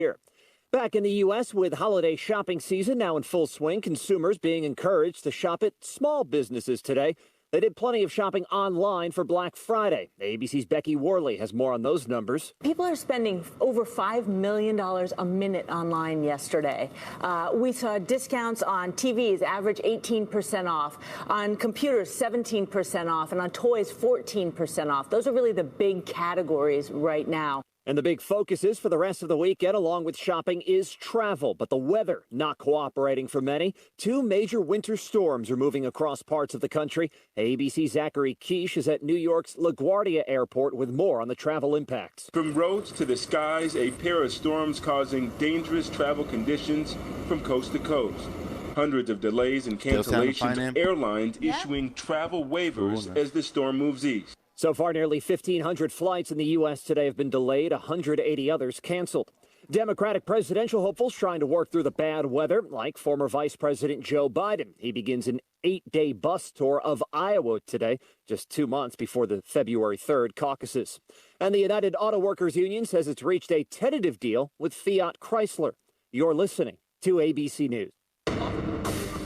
Here. Back in the U.S. with holiday shopping season now in full swing, consumers being encouraged to shop at small businesses today. They did plenty of shopping online for Black Friday. ABC's Becky Worley has more on those numbers. People are spending over $5 million a minute online yesterday. We saw discounts on TVs, average 18% off, on computers, 17% off, and on toys, 14% off. Those are really the big categories right now. And the big focus is for the rest of the weekend, along with shopping, is travel. But the weather not cooperating for many. Two major winter storms are moving across parts of the country. ABC's Zachary Quiche is at New York's LaGuardia Airport with more on the travel impacts. From roads to the skies, a pair of storms causing dangerous travel conditions from coast to coast. Hundreds of delays and cancellations, airlines issuing travel waivers as the storm moves east. So far, nearly 1,500 flights in the U.S. today have been delayed, 180 others canceled. Democratic presidential hopefuls trying to work through the bad weather, like former Vice President Joe Biden. He begins an 8-day bus tour of Iowa today, just 2 months before the February 3rd caucuses. And the United Auto Workers Union says it's reached a tentative deal with Fiat Chrysler. You're listening to ABC News.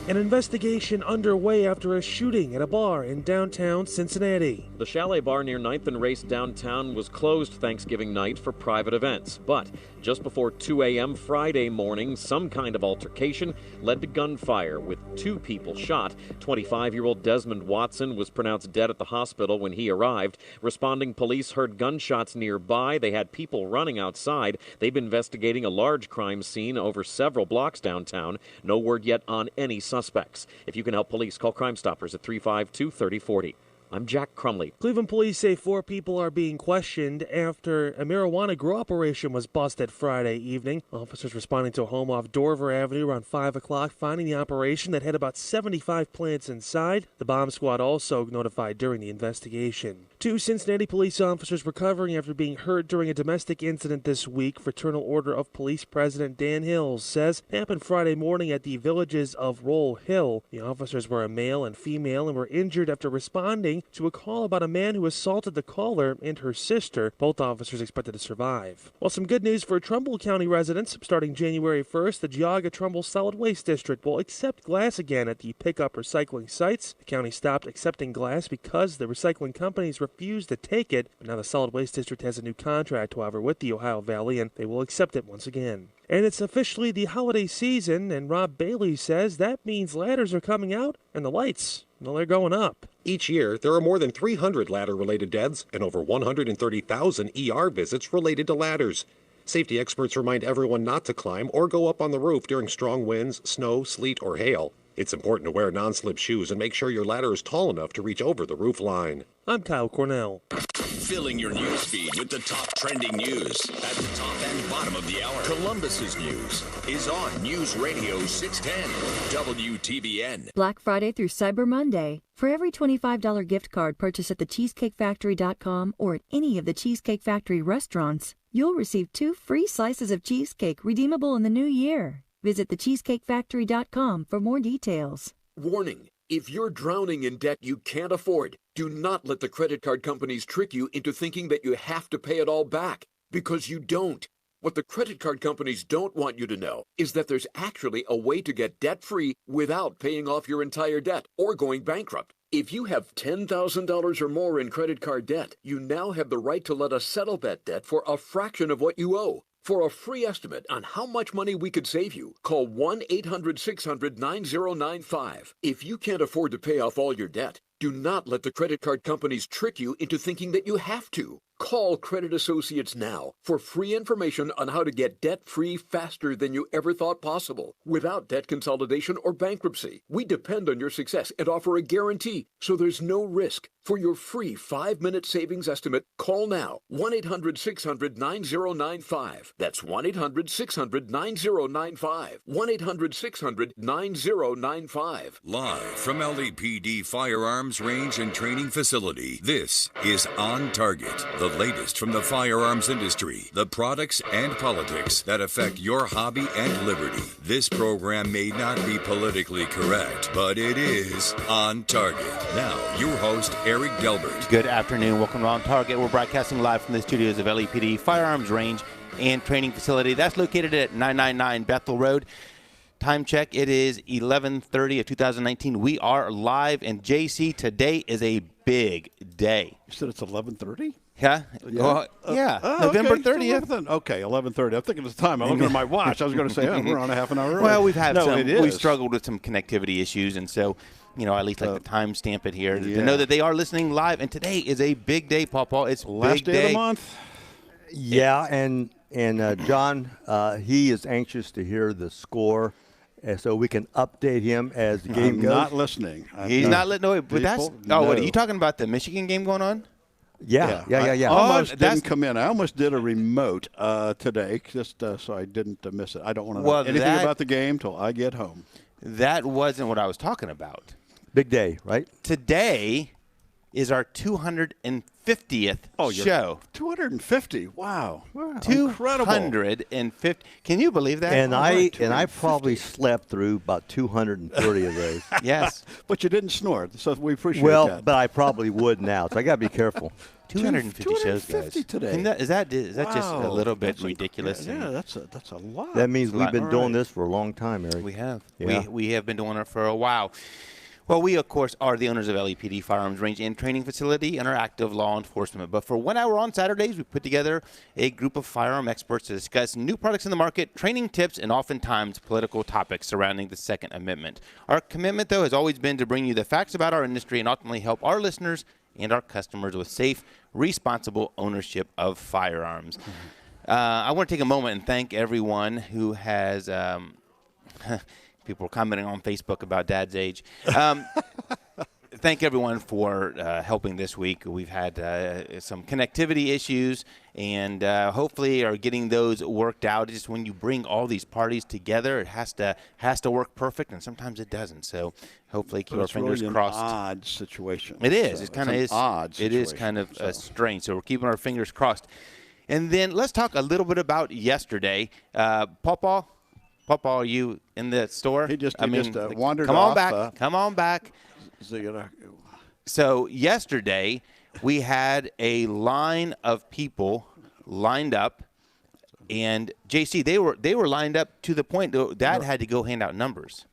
An investigation underway after a shooting at a bar in downtown Cincinnati. The Chalet Bar near 9th and Race downtown was closed Thanksgiving night for private events. But just before 2 a.m. Friday morning, some kind of altercation led to gunfire with 2 people shot. 25-year-old Desmond Watson was pronounced dead at the hospital when he arrived. Responding police heard gunshots nearby. They had people running outside. They've been investigating a large crime scene over several blocks downtown. No word yet on any suspects. If you can help police, call Crime Stoppers at 352-3040. I'm Jack Crumley. Cleveland police say 4 people are being questioned after a marijuana grow operation was busted Friday evening. Officers responding to a home off Dorver Avenue around 5 o'clock, finding the operation that had about 75 plants inside. The bomb squad also notified during the investigation. 2 Cincinnati police officers recovering after being hurt during a domestic incident this week. Fraternal Order of Police President Dan Hills says it happened Friday morning at the villages of Roll Hill. The officers were a male and female and were injured after responding to a call about a man who assaulted the caller and her sister. Both officers expected to survive. Well, some good news for Trumbull County residents. Starting January 1st, the Geauga-Trumbull Solid Waste District will accept glass again at the pickup recycling sites. The county stopped accepting glass because the recycling companies refused to take it. But now the Solid Waste District has a new contract, however, with the Ohio Valley, and they will accept it once again. And it's officially the holiday season, and Rob Bailey says that means ladders are coming out and the lights, well, they're going up. Each year, there are more than 300 ladder-related deaths and over 130,000 ER visits related to ladders. Safety experts remind everyone not to climb or go up on the roof during strong winds, snow, sleet, or hail. It's important to wear non-slip shoes and make sure your ladder is tall enough to reach over the roof line. I'm Kyle Cornell. Filling your news feed with the top trending news at the top and bottom of the hour. Columbus's news is on News Radio 610 WTBN. Black Friday through Cyber Monday. For every $25 gift card purchased at thecheesecakefactory.com or at any of the Cheesecake Factory restaurants, you'll receive 2 free slices of cheesecake redeemable in the new year. Visit thecheesecakefactory.com for more details. Warning. If you're drowning in debt you can't afford, do not let the credit card companies trick you into thinking that you have to pay it all back, because you don't. What the credit card companies don't want you to know is that there's actually a way to get debt-free without paying off your entire debt or going bankrupt. If you have $10,000 or more in credit card debt, you now have the right to let us settle that debt for a fraction of what you owe. For a free estimate on how much money we could save you, call 1-800-600-9095. If you can't afford to pay off all your debt, do not let the credit card companies trick you into thinking that you have to. Call Credit Associates now for free information on how to get debt-free faster than you ever thought possible, without debt consolidation or bankruptcy. We depend on your success and offer a guarantee, so there's no risk. For your free 5-minute savings estimate, call now. 1-800-600-9095. That's 1-800-600-9095. 1-800-600-9095. Live from LAPD Firearms Range and Training Facility, this is On Target. The latest from the firearms industry, the products and politics that affect your hobby and liberty. This program may not be politically correct, but it is On Target. Now, your host, Eric Delbert. Good afternoon. Welcome to On Target. We're broadcasting live from the studios of LAPD Firearms Range and Training Facility. That's located at 999 Bethel Road. Time check, it is 11:30 of 2019. We are live, and JC, today is a big day. You said it's 11:30? Yeah? Well, yeah. November 30th. Okay, 11:30. I'm thinking of the time. I'm looking at my watch. I was going to say, we're on a half an hour early. Well, we've struggled with some connectivity issues, and so, I at least like to time stamp it here to know that they are listening live. And today is a big day, Pawpaw. It's last big day of the month. Yeah, and John, he is anxious to hear the score, so we can update him as the game goes. Not listening. He's not listening. But that's. What are you talking about? The Michigan game going on? Yeah. I almost didn't come in. I almost did a remote today, just so I didn't miss it. I don't want to know anything about the game till I get home. That wasn't what I was talking about. Big day, right? Today is our 250th show. 250. Wow. 250. Can you believe that? And I probably slept through about 230 of those. Yes. But you didn't snore, so we appreciate that. Well, but I probably would now, so I got to be careful. 250 shows, guys. Today. Is that just a little bit ridiculous? Yeah, that's a lot. That means we've been doing this for a long time, Eric. We have. Yeah. We have been doing it for a while. Well, we, of course, are the owners of LEPD Firearms Range and Training Facility and are active law enforcement. But for 1 hour on Saturdays, we put together a group of firearm experts to discuss new products in the market, training tips, and oftentimes political topics surrounding the Second Amendment. Our commitment, though, has always been to bring you the facts about our industry and ultimately help our listeners and our customers with safe, responsible ownership of firearms. I want to take a moment and thank everyone who has people are commenting on Facebook about Dad's age. Thank everyone for helping this week. We've had some connectivity issues and hopefully are getting those worked out. Just when you bring all these parties together, it has to work perfect, and sometimes it doesn't. So hopefully keep our fingers crossed. It's really an odd situation. It is. It kind of is. Odd situation. It is kind of strange. So we're keeping our fingers crossed. And then let's talk a little bit about yesterday. Pawpaw, are you in the store? He just wandered come off. Come on back. So yesterday we had a line of people lined up, and JC, they were lined up to the point that Dad had to go hand out numbers.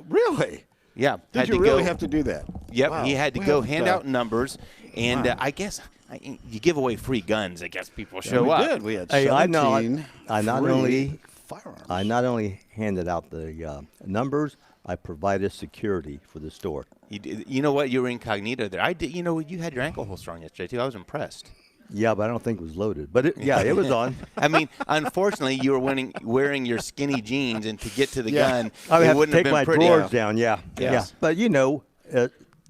Really? Yeah. Did you really have to do that? Yep. Wow. He had to go hand out numbers, and I guess you give away free guns. I guess people show up. We did. We had 17 I not only firearms. I not only handed out the numbers, I provided security for the store. You know what? You were incognito there. I did. You know, you had your ankle holster on yesterday too. I was impressed. Yeah, but I don't think it was loaded. But it was on. I mean, unfortunately, you were wearing your skinny jeans, and to get to the gun, I would have to wouldn't take have my been pretty. drawers down. Yeah. Yes. But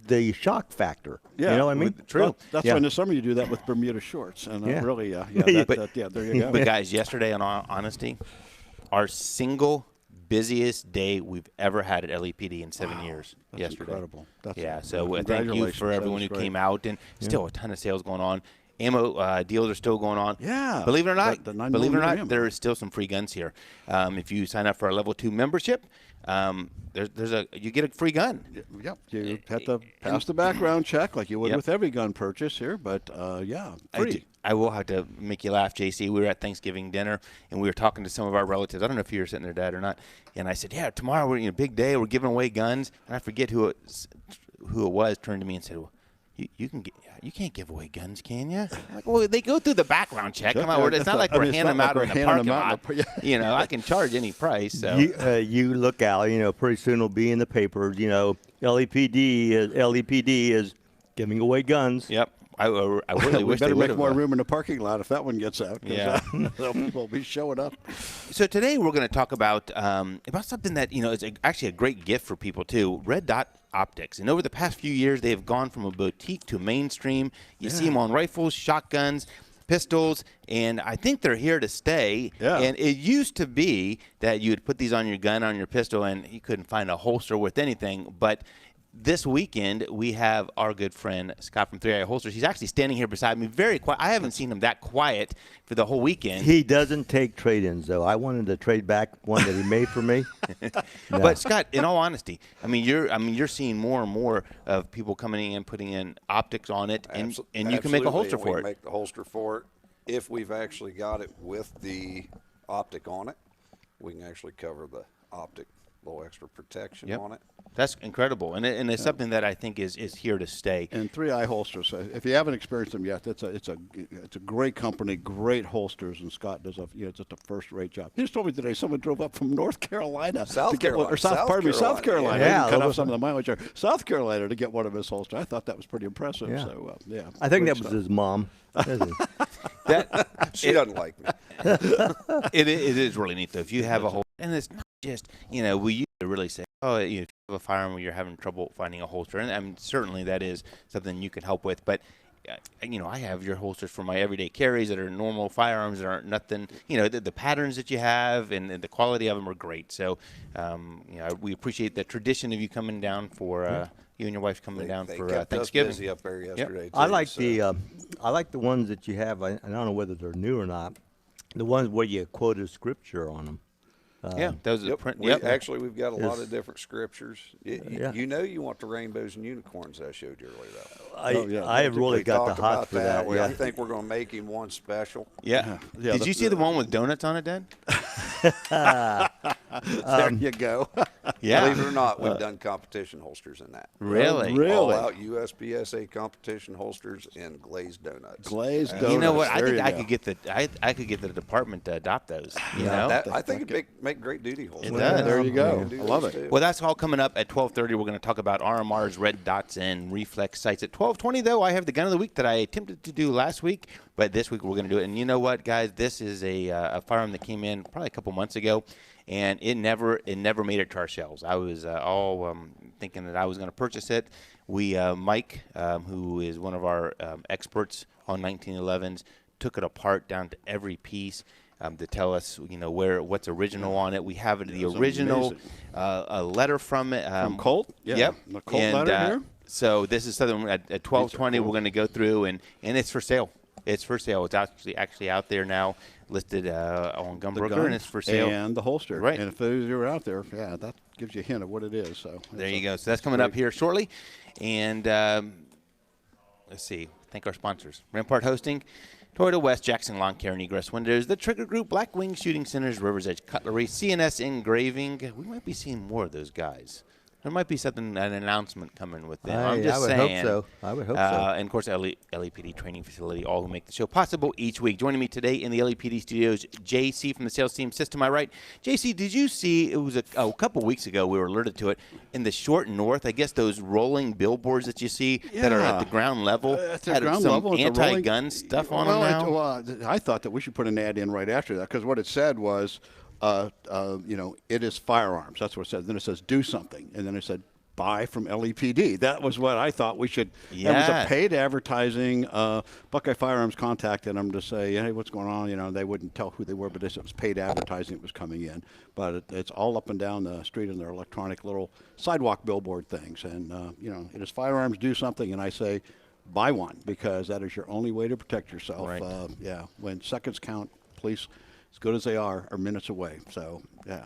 the shock factor. Yeah, you know what I mean? True. Well, that's why in the summer you do that with Bermuda shorts, and really, there you go. But guys, yesterday, in all honesty, our single busiest day we've ever had at LEPD in 7 years. That's yesterday. Incredible. So thank you for everyone who came out, and still a ton of sales going on. Ammo deals are still going on. Yeah. Believe it or not, there is still some free guns here. If you sign up for our level 2 membership, you get a free gun. Yep. You have to pass the background check like you would with every gun purchase here, but free. I will have to make you laugh, JC. We were at Thanksgiving dinner, and we were talking to some of our relatives. I don't know if you were sitting there, Dad, or not. And I said, "Yeah, tomorrow we're a big day. We're giving away guns." And I forget who it was. Turned to me and said, "Well, you can't give away guns, can you?" I'm like, well, they go through the background check. Come on, it's not like we're handing them out in the parking lot. I can charge any price. So you look out. Pretty soon it'll be in the papers. LEPD is giving away guns. Yep. I really wish better they would make more room in the parking lot if that one gets out. Yeah, we'll be showing up. So today we're going to talk about something that is actually a great gift for people too. Red Dot Optics, and over the past few years, they have gone from a boutique to mainstream. You see them on rifles, shotguns, pistols, and I think they're here to stay. Yeah. And it used to be that you would put these on your gun, on your pistol, and you couldn't find a holster with anything, but this weekend, we have our good friend Scott from 3i Holsters. He's actually standing here beside me, very quiet. I haven't seen him that quiet for the whole weekend. He doesn't take trade-ins, though. I wanted to trade back one that he made for me. No. But Scott, in all honesty, you're seeing more and more of people coming in and putting in optics on it, and you can make a holster for it. Make the holster for it. if we've actually got it with the optic on it, we can actually cover the optic, little extra protection on it. That's incredible, and it's something that I think is here to stay. And 3i holsters. If you haven't experienced them yet, it's a great company, great holsters, and Scott does just a first-rate job. He just told me today someone drove up from North Carolina, South Carolina, Yeah, cut off some of the mileage there. South Carolina to get one of his holsters. I thought that was pretty impressive. Yeah. So I think that was his mom. She doesn't like me. It is really neat though. If you have a holster, and it's not just we used to really say, if you have a firearm where you're having trouble finding a holster, and I mean, certainly that is something you can help with. But I have your holsters for my everyday carries that are normal firearms that aren't nothing. The patterns that you have and the quality of them are great. So we appreciate the tradition of you coming down for. You and your wife coming down for Thanksgiving. Busy up there yesterday. Yep. Too, I like the ones that you have. I don't know whether they're new or not. The ones where you quoted scripture on them. Those are print. Actually, we've got a lot of different scriptures. You want the rainbows and unicorns that I showed you earlier, though. I have really got the hots for that. I think we're going to make him one special. Yeah. Did you see the one with donuts on it, Dan? There you go. Yeah. Believe it or not, we've done competition holsters in that. Really? All out USPSA competition holsters in glazed donuts. Glazed donuts. You know what? I think I could get the department to adopt those. I think it'd make great duty holsters. It does. There you go. I love it. Too. Well, that's all coming up at 12:30. We're going to talk about RMRs, red dots, and reflex sights. At 12:20, though, I have the gun of the week that I attempted to do last week, but this week we're going to do it. And you know what, guys? This is a firearm that came in probably a couple months ago, and it never made it to our shelves. I was all thinking that I was going to purchase it. Mike, who is one of our experts on 1911s, took it apart down to every piece. To tell us, what's original on it. We have the original, a letter from it. From Colt? Yeah. Yep. The Colt letter here? So this is something at 12:20 we're going to go through, and it's for sale. It's for sale. It's actually out there now, listed on Gunbroker, and it's for sale. And the holster. Right. And if those are out there, that gives you a hint of what it is. So there you go. So that's coming up here shortly. And let's see. Thank our sponsors. Rampart Hosting, Toyota West, Jackson Lawn Care and Egress Windows, The Trigger Group, Black Wing Shooting Centers, River's Edge Cutlery, CNS Engraving. We might be seeing more of those guys. There might be an announcement coming with them. I'm just saying. I would hope so. And, of course, LAPD Training Facility, all who make the show possible each week. Joining me today in the LAPD studios, JC from the sales team. Sits to my right. JC, did you see, it was a couple weeks ago, we were alerted to it, in the short north, I guess those rolling billboards that you see that are at the ground level, had some anti-gun stuff on them now? I thought that we should put an ad in right after that, because what it said was, it is firearms. That's what it said. Then it says do something, and then it said buy from LAPD. That was what I thought we should. Yeah. It was a paid advertising. Buckeye Firearms contacted them to say, hey, what's going on? They wouldn't tell who they were, but it was paid advertising that was coming in. But it's all up and down the street in their electronic little sidewalk billboard things. And, it is firearms, do something. And I say, buy one, because that is your only way to protect yourself. Right. When seconds count, police, as good as they are minutes away. So, yeah.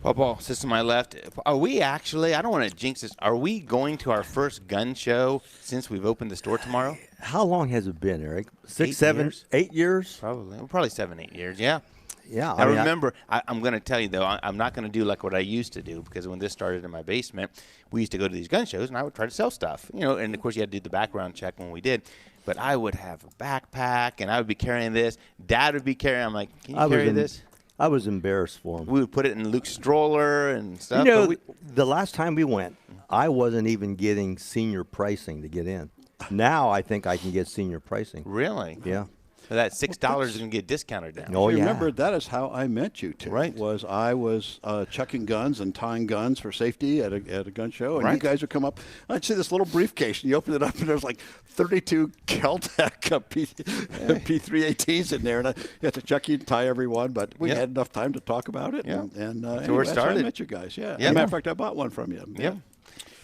Paul, sits to my left. Are we actually, I don't want to jinx this, are we going to our first gun show since we've opened the store tomorrow? How long has it been, Eric? 8 years? Probably 7, 8 years, yeah. Yeah. I remember, I'm going to tell you, though, I'm not going to do like what I used to do, because when this started in my basement, we used to go to these gun shows, and I would try to sell stuff. And, of course, you had to do the background check when we did. But I would have a backpack, and I would be carrying this. Dad would be carrying. I'm like, can you carry this? I was embarrassed for him. We would put it in Luke's stroller and stuff. The last time we went, I wasn't even getting senior pricing to get in. Now I think I can get senior pricing. Really? Yeah. So that $6 is going to get discounted now. Oh, yeah. Remember, that is how I met you two. Right. I was checking guns and tying guns for safety at a gun show, and you guys would come up. I'd see this little briefcase, and you open it up, and there's like 32 Kel-Tec P3ATs in there, and you have to check you and tie every one, but we had enough time to talk about it. Yeah. And so anyway, we're that's how started. I met you guys, yeah. Yep. As a matter of fact, I bought one from you. Yeah.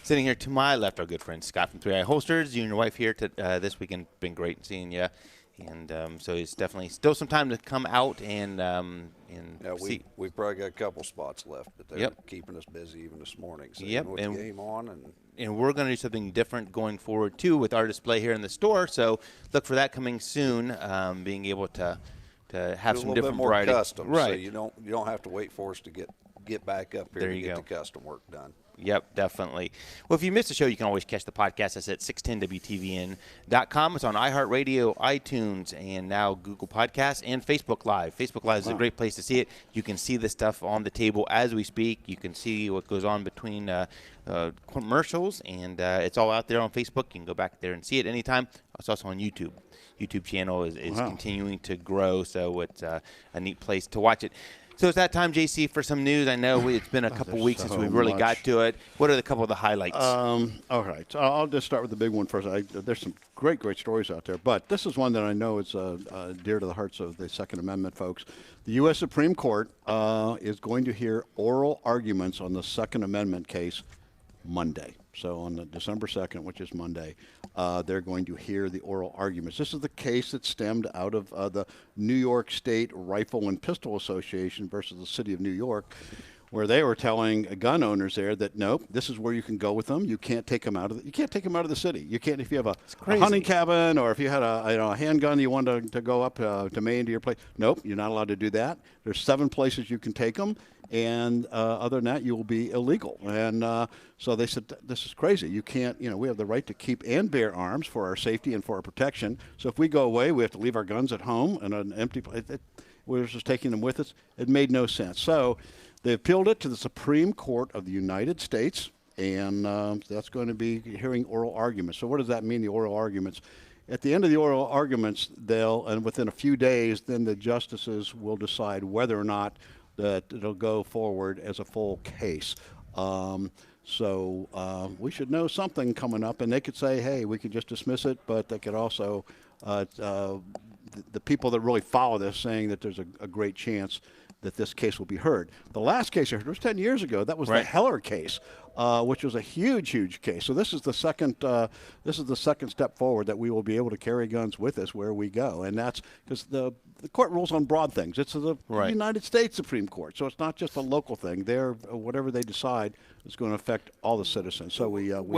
Sitting here to my left, our good friend Scott from 3i Holsters. You and your wife here this weekend. Been great seeing you. And so it's definitely still some time to come out and see. We've probably got a couple spots left, but they're keeping us busy even this morning. So Yep. with the game on, and we're going to do something different going forward too with our display here in the store. So look for that coming soon. Being able to have some different more variety. custom, right? So you don't have to wait for us to get back up here to get the custom work done. Yep, definitely. Well, if you missed the show, you can always catch the podcast. That's at 610wtvn.com. It's on iHeartRadio, iTunes, and now Google Podcasts and Facebook Live. Facebook Live is a great place to see it. You can see the stuff on the table as we speak. You can see what goes on between commercials, and it's all out there on Facebook. You can go back there and see it anytime. It's also on YouTube. YouTube channel is continuing to grow, so it's a neat place to watch it. So it's that time, JC, for some news. I know it's been a couple weeks since we really got to it. What are a couple of the highlights? All right. So I'll just start with the big one first. There's some great stories out there, but this is one that I know is dear to the hearts of the Second Amendment folks. The U.S. Supreme Court is going to hear oral arguments on the Second Amendment case Monday. So on December 2nd, which is Monday, they're going to hear the oral arguments. This is the case that stemmed out of the New York State Rifle and Pistol Association versus the City of New York, where they were telling gun owners there that nope, this is where you can go with them. You can't take them out of the city. You can't if you have a hunting cabin or if you had a handgun you wanted to go up to Maine to your place. Nope, you're not allowed to do that. There's 7 places you can take them. And other than that, you will be illegal. And so they said, this is crazy. You can't, we have the right to keep and bear arms for our safety and for our protection. So if we go away, we have to leave our guns at home in an empty place. We're just taking them with us. It made no sense. So they appealed it to the Supreme Court of the United States, and that's going to be hearing oral arguments. So what does that mean, the oral arguments? At the end of the oral arguments, and within a few days, then the justices will decide whether or not that it'll go forward as a full case. So we should know something coming up, and they could say, hey, we could just dismiss it, but they could also, the people that really follow this saying that there's a great chance that this case will be heard. The last case I heard was 10 years ago. That was the Heller case, which was a huge case. So this is the second step forward that we will be able to carry guns with us where we go, and that's because the court rules on broad things. It's the United States Supreme Court, so it's not just a local thing. Whatever they decide is going to affect all the citizens. So we hope.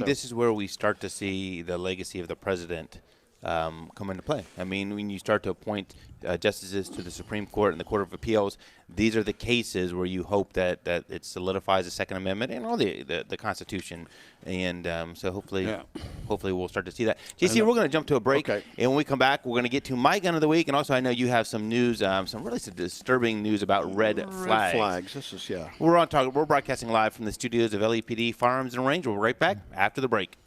This is where we start to see the legacy of the president come into play. I mean, when you start to appoint justices to the Supreme Court and the Court of Appeals, these are the cases where you hope that it solidifies the Second Amendment and all the Constitution. And so hopefully we'll start to see that. JC, we're going to jump to a break. Okay. And when we come back, we're going to get to my gun of the week. And also I know you have some news, some really disturbing news about red flags. Red flags. This is, We're on target. We're broadcasting live from the studios of LAPD Firearms and Range. We'll be right back after the break.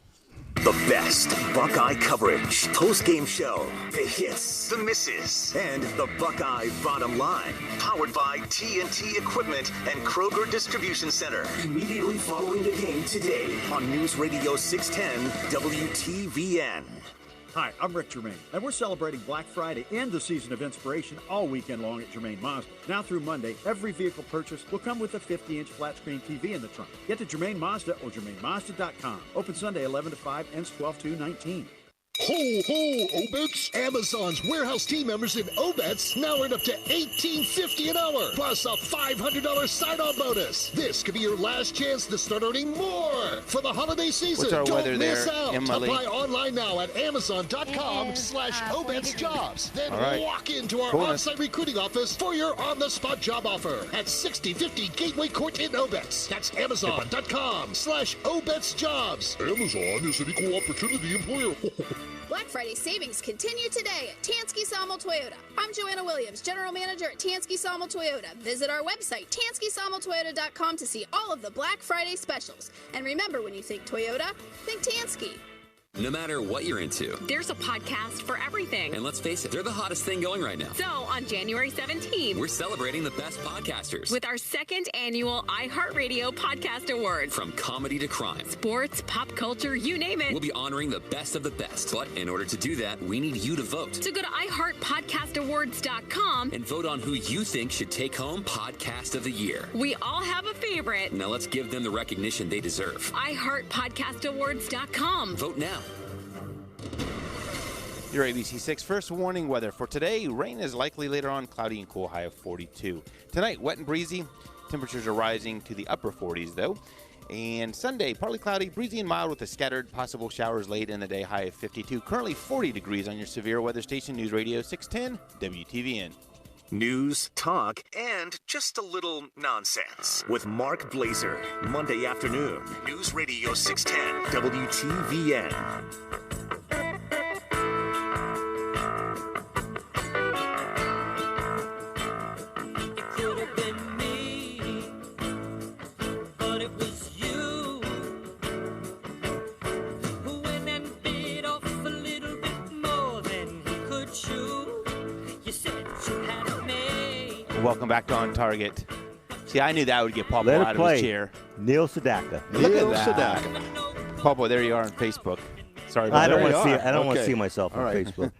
The best Buckeye coverage, post-game show, the hits, the misses, and the Buckeye Bottom Line. Powered by TNT Equipment and Kroger Distribution Center. Immediately following the game today on News Radio 610 WTVN. Hi, I'm Rick Germain, and we're celebrating Black Friday and the Season of Inspiration all weekend long at Germain Mazda. Now through Monday, every vehicle purchase will come with a 50-inch flat-screen TV in the trunk. Get to Germain Mazda or GermainMazda.com. Open Sunday 11 to 5, ends 12/2/19. Ho, ho, Obits! Amazon's warehouse team members in Obits now earn up to $18.50 an hour, plus a $500 sign-on bonus. This could be your last chance to start earning more for the holiday season. What's our Don't weather miss there, out. Emily? Apply online now at Amazon.com/Obits jobs. Then walk into our on-site recruiting office for your on-the-spot job offer at 6050 Gateway Court in Obits. That's Amazon.com/Obits jobs. Amazon is an equal opportunity employer. Black Friday savings continue today at Tansky Sawmill Toyota. I'm Joanna Williams, General Manager at Tansky Sawmill Toyota. Visit our website, TanskySawmillToyota.com, to see all of the Black Friday specials. And remember, when you think Toyota, think Tansky. No matter what you're into, there's a podcast for everything. And let's face it, they're the hottest thing going right now. So on January 17th, we're celebrating the best podcasters with our second annual iHeartRadio Podcast Awards. From comedy to crime, sports, pop culture, you name it. We'll be honoring the best of the best. But in order to do that, we need you to vote. So go to iHeartPodcastAwards.com and vote on who you think should take home Podcast of the Year. We all have a favorite. Now let's give them the recognition they deserve. iHeartPodcastAwards.com. Vote now. Your ABC6 first warning weather for today. Rain is likely later on, cloudy and cool, high of 42. Tonight, wet and breezy. Temperatures are rising to the upper 40s, though. And Sunday, partly cloudy, breezy and mild with a scattered possible showers late in the day, high of 52. Currently 40 degrees on your severe weather station, News Radio 610 WTVN. News, talk, and just a little nonsense with Mark Blazer. Monday afternoon, News Radio 610 WTVN. Welcome back to On Target. See, I knew that would get Paul Boy out of his chair. Neil Sedaka. Look at that. Paul Boy, there you are on Facebook. Sorry about I don't that. want to see. I don't want to see myself on Facebook.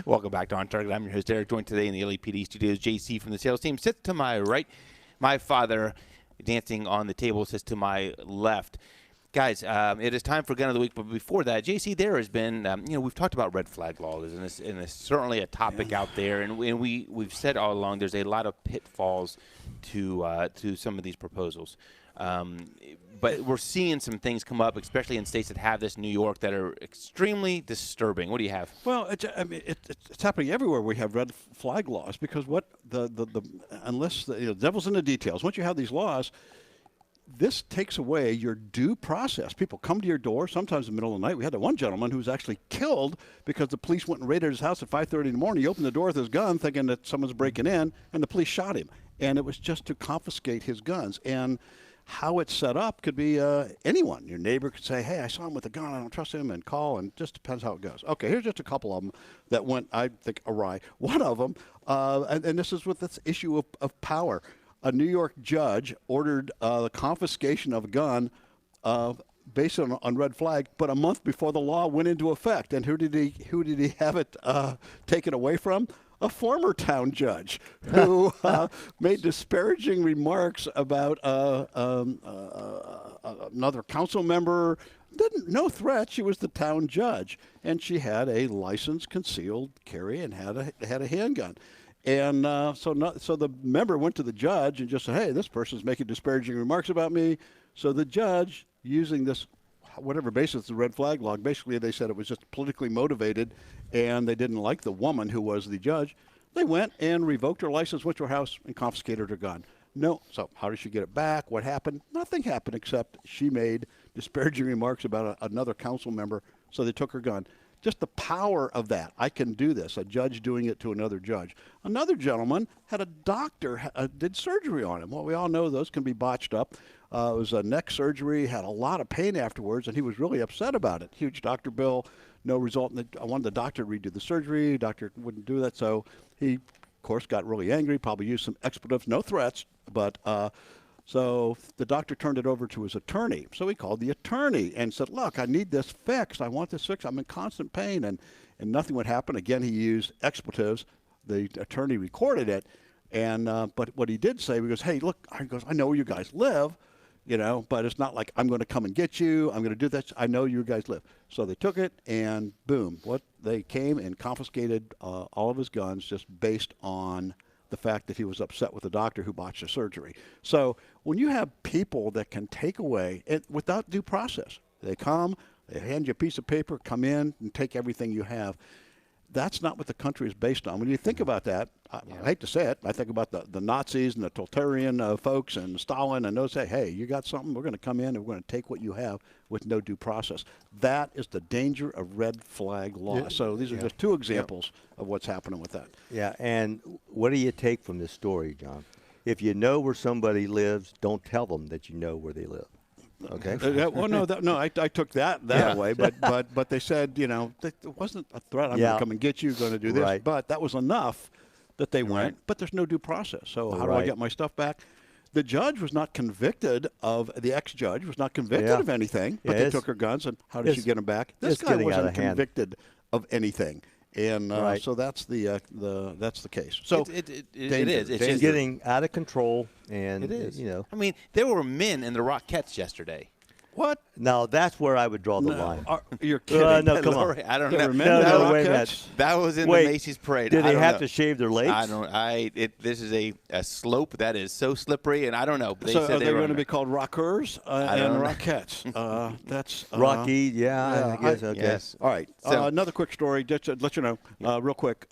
Welcome back to On Target. I'm your host, Eric. Joined today in the LAPD studios, JC from the sales team sits to my right. My father, dancing on the table, sits to my left. Guys, it is time for Gun of the Week, but before that, JC, there has been, we've talked about red flag laws, and it's certainly a topic out there, and we've said all along there's a lot of pitfalls to some of these proposals. But we're seeing some things come up, especially in states that have this, New York, that are extremely disturbing. What do you have? Well, it's happening everywhere. We have red flag laws because unless the devil's in the details. Once you have these laws, this takes away your due process. People come to your door, sometimes in the middle of the night. We had that one gentleman who was actually killed because the police went and raided his house at 5:30 in the morning. He opened the door with his gun thinking that someone's breaking in, and the police shot him. And it was just to confiscate his guns. And how it's set up could be anyone. Your neighbor could say, hey, I saw him with a gun. I don't trust him, and call, and just depends how it goes. Okay, here's just a couple of them that went, I think, awry. One of them, and this is with this issue of power. A New York judge ordered the confiscation of a gun based on red flag, but a month before the law went into effect. And who did he have it taken away from? A former town judge who made disparaging remarks about another council member. No threat. She was the town judge, and she had a licensed concealed carry and had a handgun. And so the member went to the judge and just said, hey, this person's making disparaging remarks about me. So the judge, using this, whatever basis, the red flag law, basically they said it was just politically motivated and they didn't like the woman who was the judge. They went and revoked her license, went to her house, and confiscated her gun. No. So how did she get it back? What happened? Nothing happened except she made disparaging remarks about another council member, so they took her gun. Just the power of that. I can do this. A judge doing it to another judge. Another gentleman had a doctor did surgery on him. Well, we all know those can be botched up. It was a neck surgery, had a lot of pain afterwards, and he was really upset about it. Huge doctor bill, no result. I wanted the doctor to redo the surgery. Doctor wouldn't do that, so he, of course, got really angry, probably used some expletives, no threats, but so the doctor turned it over to his attorney. So he called the attorney and said, look, I need this fixed. I want this fixed. I'm in constant pain. And nothing would happen. Again, he used expletives. The attorney recorded it. And but what he did say, he goes, hey, look, I know where you guys live, but it's not like I'm going to come and get you. I'm going to do this. I know you guys live. So they took it and boom, they came and confiscated all of his guns just based on the fact that he was upset with the doctor who botched the surgery. So when you have people that can take away it without due process, they come, they hand you a piece of paper, come in and take everything you have. That's not what the country is based on. When you think about that, I hate to say it, I think about the Nazis and the totalitarian folks and Stalin, and those say, hey, you got something, we're going to come in and we're going to take what you have with no due process. That is the danger of red flag law. Yeah. So these are just two examples of what's happening with that. Yeah, and what do you take from this story, John? If you know where somebody lives, don't tell them that you know where they live. Okay. Well, no, I took that away, but they said, it wasn't a threat. I'm going to come and get you, going to do this. Right. But that was enough that they went. But there's no due process. So how do I get my stuff back? The judge was not convicted of, the ex-judge was not convicted of anything, but they took her guns, and how did she get them back? This guy wasn't convicted of anything. And so that's the case. So it is. It's getting out of control, and it is. I mean, there were men in the Rockettes yesterday. What? Now that's where I would draw the line. You're kidding. No, come on. I don't know. No, wait a minute. That was in Wait, the Macy's parade. Did I they don't have know. to shave their legs? This is a slope that is so slippery, and I don't know. But they So said are they they were going to on be called rockers and rockettes? That's Rocky, I guess. Okay. Yes. All right. So- Another quick story, just to let you know, real quick.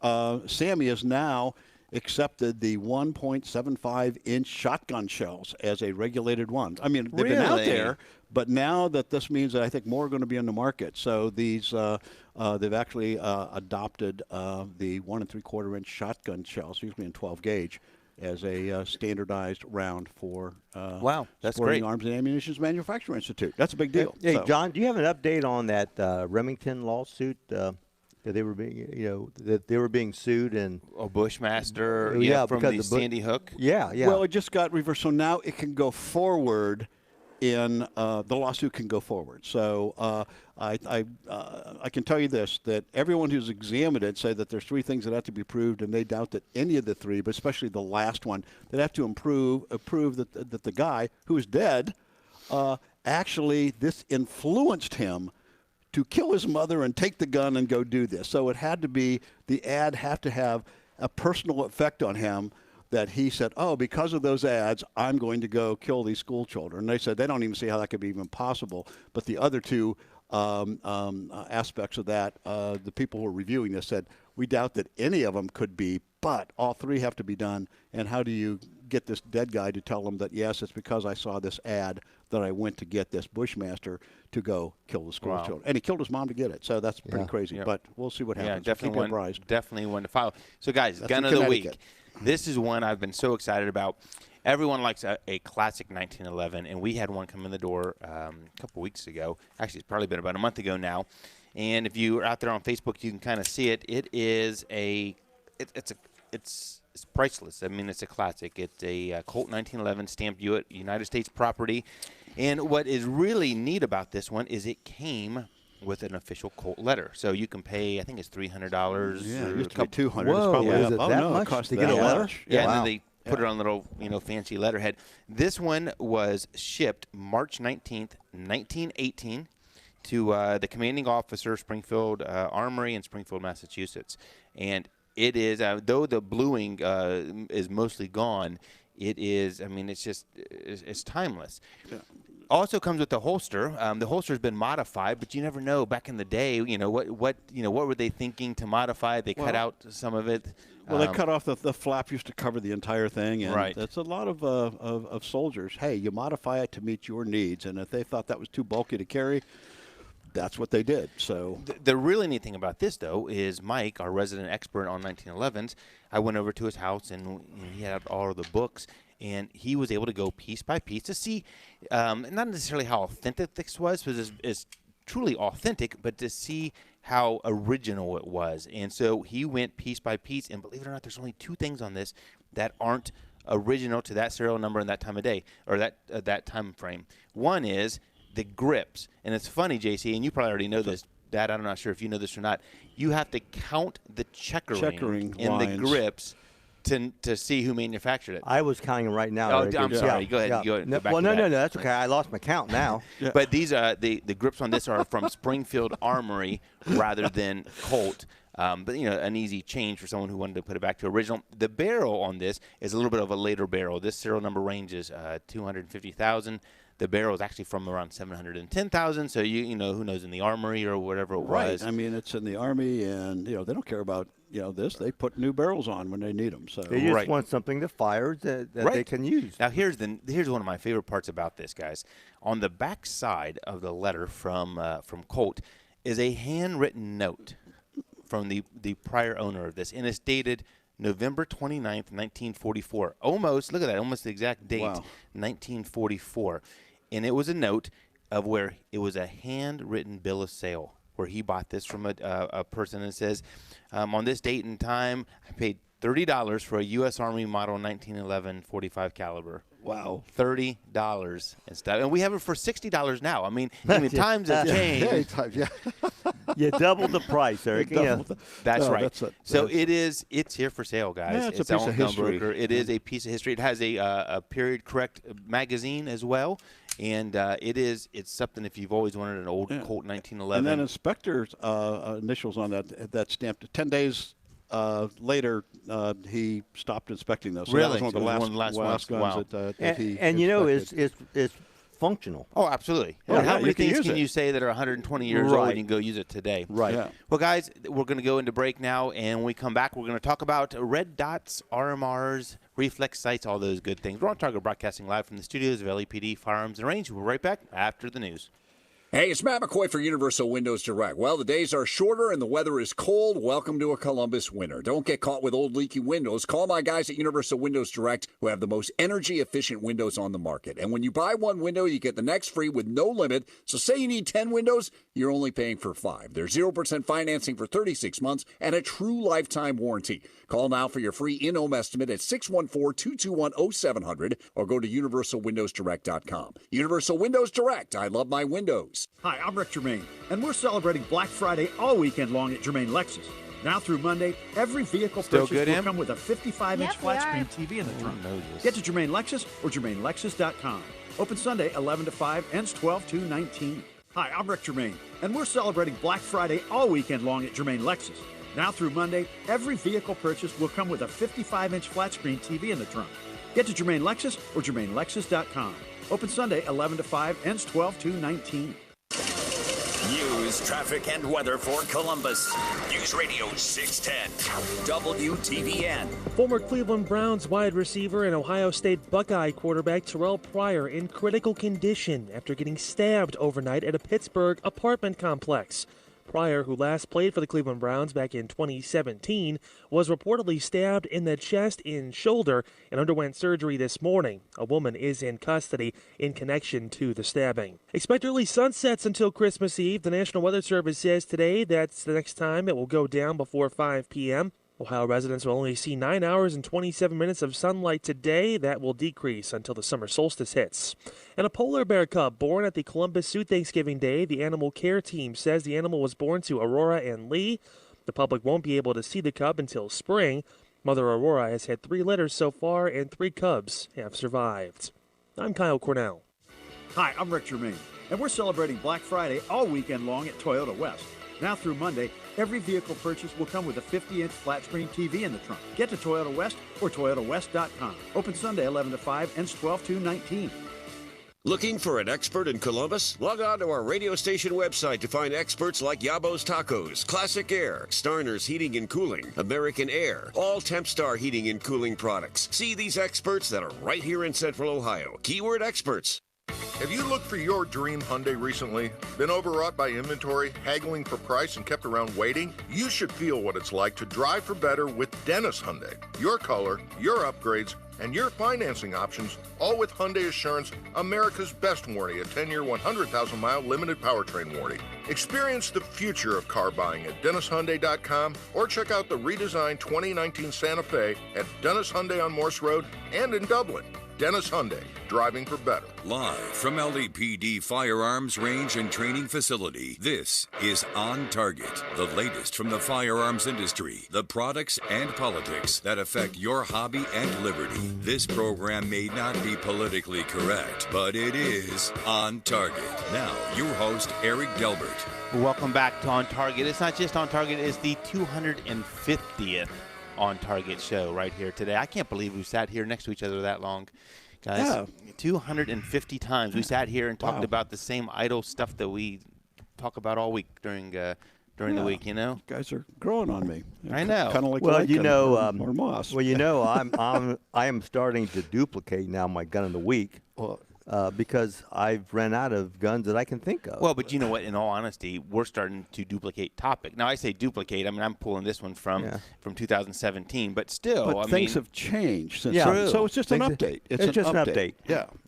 Sammy has now accepted the 1.75-inch shotgun shells as a regulated one. I mean, they've been out Really? there, but now that this means that I think more are going to be on the market. So these, they've actually adopted the 1 3/4-inch shotgun shells, usually in 12 gauge, as a standardized round for Wow, that's Sporting great. Arms and Ammunition Manufacturing Institute. That's a big deal. Hey, So- John, do you have an update on that Remington lawsuit? That they were being, that they were being sued and a Bushmaster, from because the Sandy Hook. Yeah. Well, it just got reversed, so now it can go forward. The lawsuit can go forward. So I can tell you this: that everyone who's examined it said that there's 3 things that have to be proved, and they doubt that any of the 3, but especially the last one, that have to prove that the guy who is dead actually this influenced him to kill his mother and take the gun and go do this. So it had to be, the ad had to have a personal effect on him that he said, oh, because of those ads, I'm going to go kill these school children. And they said they don't even see how that could be even possible. But the other 2 aspects of that, the people who were reviewing this said, we doubt that any of them could be, but all 3 have to be done. And how do you get this dead guy to tell him that, yes, it's because I saw this ad that I went to get this Bushmaster to go kill the school children. And he killed his mom to get it. So that's pretty crazy. Yeah. But we'll see what happens. Yeah, Keep you apprised. definitely one to follow. So, guys, That's gun in of the week. Connecticut. This is one I've been so excited about. Everyone likes a classic 1911, and we had one come in the door a couple weeks ago. Actually, it's probably been about a month ago now. And if you're out there on Facebook, you can kind of see it. It is it's priceless. I mean, it's a classic. It's a Colt 1911 stamped United States property. And what is really neat about this one is it came with an official Colt letter. So you can pay, I think it's $300. Yeah, or it used to be couple- $200. Whoa, It's probably is up. it Oh, that no, much it costs to get a that letter? much. Yeah, and Wow. then they put it on a little, fancy letterhead. This one was shipped March 19th, 1918 to the commanding officer, Springfield Armory in Springfield, Massachusetts. And it is, though the bluing is mostly gone, it is, I mean, it's timeless. Yeah. Also comes with the holster. The holster's been modified, but you never know. Back in the day, what were they thinking to modify? They cut out some of it. Well, they cut off the flap used to cover the entire thing, and Right. that's a lot of soldiers. Hey, you modify it to meet your needs, and if they thought that was too bulky to carry, that's what they did. So the really neat thing about this, though, is Mike, our resident expert on 1911s. I went over to his house, and he had all of the books. And he was able to go piece by piece to see, not necessarily how authentic this was, because it's truly authentic, but to see how original it was. And so he went piece by piece, and believe it or not, there's only 2 things on this that aren't original to that serial number and that time of day, or that time frame. One is the grips. And it's funny, JC, and you probably already know this, Dad, I'm not sure if you know this or not. You have to count the checkering in lines. the grips to see who manufactured it. I was counting right now. Oh, Eric. I'm sorry. Go ahead. Go ahead. No, Go back well, to no, that. no, that's okay. I lost my count now. But these the grips on this are from Springfield Armory rather than Colt. But an easy change for someone who wanted to put it back to original. The barrel on this is a little bit of a later barrel. This serial number range is 250,000. The barrel is actually from around 710,000. So you know who knows in the Armory or whatever it was. Right. I mean, it's in the Army, and they don't care about this. They put new barrels on when they need them. So They just want something that fires that they can use. Now here's one of my favorite parts about this, guys. On the back side of the letter from Colt is a handwritten note from the prior owner of this, and it's dated November 29th, 1944. Almost, look at that, almost the exact date, Wow. 1944. And it was a note of where it was a handwritten bill of sale where he bought this from a person, and it says, on this date and time, I paid $30 for a U.S. Army Model 1911 45 caliber. Wow. $30 and stuff. And we have it for $60 now. I mean times have changed. Yeah. You doubled the price, Eric. That's right. So it's here for sale, guys. Yeah, it's a piece on of history. Gunbroker. It is a piece of history. It has a period correct magazine as well. And it's something if you've always wanted an old Colt 1911. And then inspector's initials on that stamp. 10 days later, he stopped inspecting those. So really? That was one of the last guns that he and you know, inspected. it's functional. Oh, absolutely. How many things can you say that are 120 years old and you can go use it today? Right. Yeah. Well, guys, we're going to go into break now, and when we come back, we're going to talk about red dots, RMRs, reflex sights, all those good things. We're on Target broadcasting live from the studios of LAPD Firearms and Range. We'll be right back after the news. Hey, it's Matt McCoy for Universal Windows Direct. Well, the days are shorter and the weather is cold. Welcome to a Columbus winter. Don't get caught with old leaky windows. Call my guys at Universal Windows Direct who have the most energy-efficient windows on the market. And when you buy one window, you get the next free with no limit. So say you need 10 windows, you're only paying for 5. There's 0% financing for 36 months and a true lifetime warranty. Call now for your free in-home estimate at 614-221-0700 or go to universalwindowsdirect.com. Universal Windows Direct. I love my windows. Hi, I'm Rick Germain, and we're celebrating Black Friday all weekend long at Germain Lexus. Now through Monday, every vehicle purchase will come with a 55-inch flat-screen TV in the trunk. Get to Germain Lexus or GermainLexus.com. Open Sunday 11 to 5, ends 12/2/19. Hi, I'm Rick Germain, and we're celebrating Black Friday all weekend long at Germain Lexus. Now through Monday, every vehicle purchase will come with a 55-inch flat-screen TV in the trunk. Get to Germain Lexus or GermainLexus.com. Open Sunday 11 to 5, ends 12/2/19. News, traffic, and weather for Columbus. News Radio 610, WTVN. Former Cleveland Browns wide receiver and Ohio State Buckeye quarterback Terrell Pryor in critical condition after getting stabbed overnight at a Pittsburgh apartment complex. Pryor, who last played for the Cleveland Browns back in 2017, was reportedly stabbed in the chest and shoulder and underwent surgery this morning. A woman is in custody in connection to the stabbing. Expect early sunsets until Christmas Eve. The National Weather Service says today that's the next time it will go down before 5 p.m. Ohio residents will only see 9 hours and 27 minutes of sunlight today. That will decrease until the summer solstice hits. And a polar bear cub born at the Columbus Zoo Thanksgiving Day. The animal care team says the animal was born to Aurora and Lee. The public won't be able to see the cub until spring. Mother Aurora has had 3 litters so far, and 3 cubs have survived. I'm Kyle Cornell. Hi, I'm Rick Germain, and we're celebrating Black Friday all weekend long at Toyota West. Now through Monday, every vehicle purchase will come with a 50-inch flat-screen TV in the trunk. Get to Toyota West or ToyotaWest.com. Open Sunday 11 to 5, ends 12/2/19. Looking for an expert in Columbus? Log on to our radio station website to find experts like Yabo's Tacos, Classic Air, Starner's Heating and Cooling, American Air, all Tempstar Heating and Cooling products. See these experts that are right here in Central Ohio. Keyword experts. Have you looked for your dream Hyundai recently? Been overwrought by inventory, haggling for price, and kept around waiting? You should feel what it's like to drive for better with Dennis Hyundai. Your color, your upgrades, and your financing options, all with Hyundai Assurance, America's best warranty, a 10-year, 100,000-mile limited powertrain warranty. Experience the future of car buying at DennisHyundai.com or check out the redesigned 2019 Santa Fe at Dennis Hyundai on Morse Road and in Dublin. Dennis Hyundai, driving for better. Live from LAPD Firearms Range and Training Facility, this is On Target, the latest from the firearms industry, the products and politics that affect your hobby and liberty. This program may not be politically correct, but it is On Target. Now, your host, Eric Delbert. Welcome back to On Target. It's not just On Target, it's the 250th On Target show right here today. I can't believe we've sat here next to each other that long. Guys, Yeah. 250 times we sat here and talked about the same idle stuff that we talk about all week during the week, you know? You guys are growing on me. I know. Kind of like Well, Lincoln you know, or Moss. well, you know, I am starting to duplicate now my gun of the week because I've ran out of guns that I can think of. Well, but you know what? In all honesty, we're starting to duplicate topic. Now, I say duplicate. I mean, I'm pulling this one from 2017, but still, But things have changed since. Yeah. So it's just an update. It's just an update.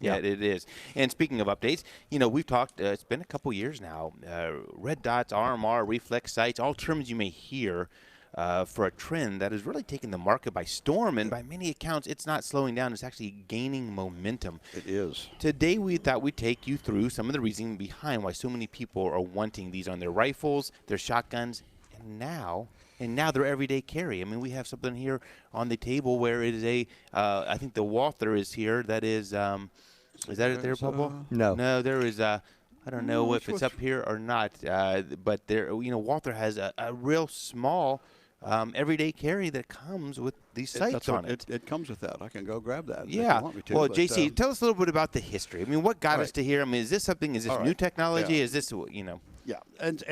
Yeah, it is. And speaking of updates, you know, we've talked, it's been a couple years now, red dots, RMR, reflex sights, all terms you may hear for a trend that has really taken the market by storm. And by many accounts, it's not slowing down. It's actually gaining momentum. It is. Today, we thought we'd take you through some of the reasoning behind why so many people are wanting these on their rifles, their shotguns, and now their everyday carry. I mean, we have something here on the table where it is I think the Walther is here that is Is that it there, Papa? No. No, there is I don't know if it's up here or not, but there, Walther has a real small everyday carry that comes with these sights on it. It comes with that. I can go grab that. Yeah. If you want me to, Well, but, JC, tell us a little bit about the history. I mean, what got us right. to here? I mean, is this new technology? Yeah. Is this, Yeah, and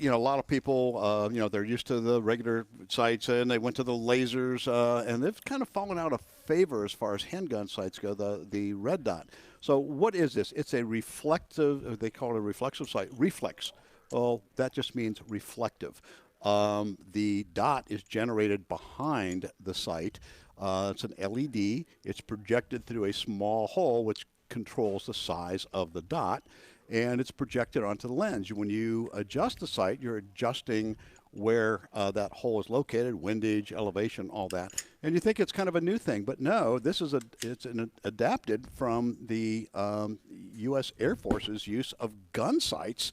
a lot of people, they're used to the regular sights, and they went to the lasers, and they've kind of fallen out of favor as far as handgun sights go. The red dot. So what is this? It's a reflective. They call it a reflexive sight. Reflex. Well, that just means reflective. The dot is generated behind the sight. It's an LED. It's projected through a small hole, which controls the size of the dot, and it's projected onto the lens. When you adjust the sight, you're adjusting where that hole is located, windage, elevation, all that. And you think it's kind of a new thing, but no, it's adapted from the U.S. Air Force's use of gun sights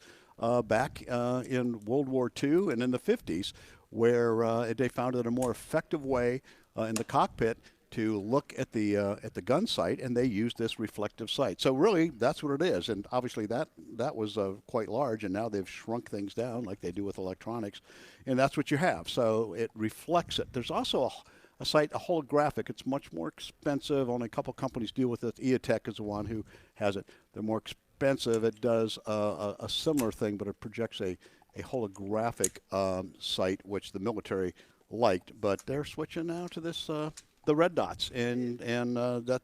back in World War II and in the 50s, where they found it a more effective way in the cockpit to look at the gun sight, and they used this reflective sight. So really, that's what it is. And obviously, that was quite large, and now they've shrunk things down like they do with electronics, and that's what you have. So it reflects it. There's also a sight, a holographic. It's much more expensive. Only a couple companies deal with it. EOTech is the one who has it. They're more expensive. It does a similar thing, but it projects a holographic sight, which the military liked. But they're switching now to this. The red dots, and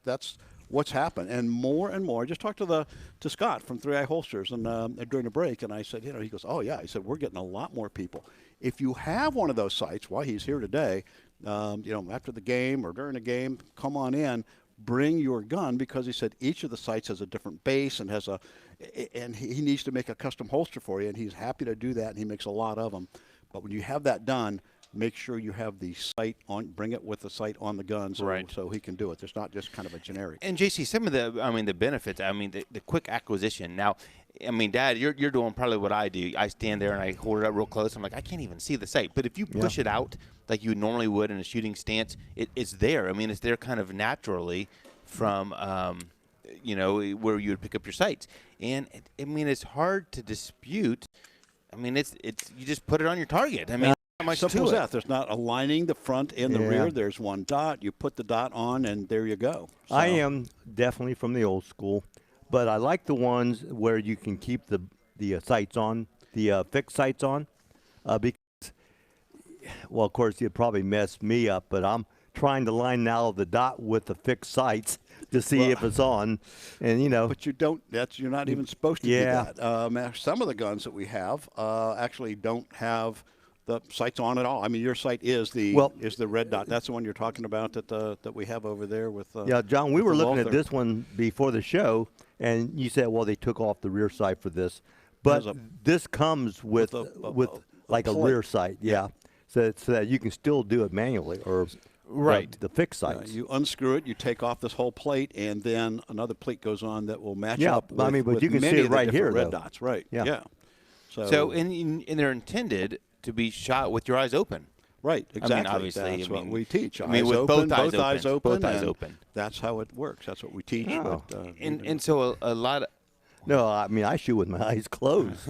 that's what's happened. And more, I just talked to Scott from 3i Holsters and during the break, and I said, he goes, oh yeah, he said, we're getting a lot more people. If you have one of those sites, while he's here today, after the game or during the game, come on in, bring your gun, because he said each of the sites has a different base and and he needs to make a custom holster for you, and he's happy to do that, and he makes a lot of them. But when you have that done, make sure you have the sight on, bring it with the sight on the gun so he can do it. There's not just kind of a generic. And JC, some of the benefits, the quick acquisition. Now, Dad, you're doing probably what I do. I stand there and I hold it up real close. I'm like, I can't even see the sight. But if you push it out like you normally would in a shooting stance, it's there. It's there kind of naturally from, where you would pick up your sights. And, it's hard to dispute. It's you just put it on your target. Simple as that. There's not aligning the front and the rear. There's one dot. You put the dot on, and there you go. So. I am definitely from the old school, but I like the ones where you can keep the sights on, the fixed sights on, because, well, of course, you'd probably mess me up, but I'm trying to line now the dot with the fixed sights to see if it's on, and But you don't. You're not even supposed to do that. Some of the guns that we have actually don't have the sight's on at all. Your sight is the red dot. That's the one you're talking about that we have over there with. John, we were looking at this one before the show, and you said, well, they took off the rear sight for this, but this comes with a rear sight, so that you can still do it manually or. Right. The fixed sights. You unscrew it, you take off this whole plate, and then another plate goes on that will match up with, but you can see it right here, red dots. Right. Yeah. So and they're intended to be shot with your eyes open. Right, exactly. Obviously, that's what we teach. With both eyes open. That's how it works. That's what we teach. Oh. But, and so a lot of... No, I shoot with my eyes closed.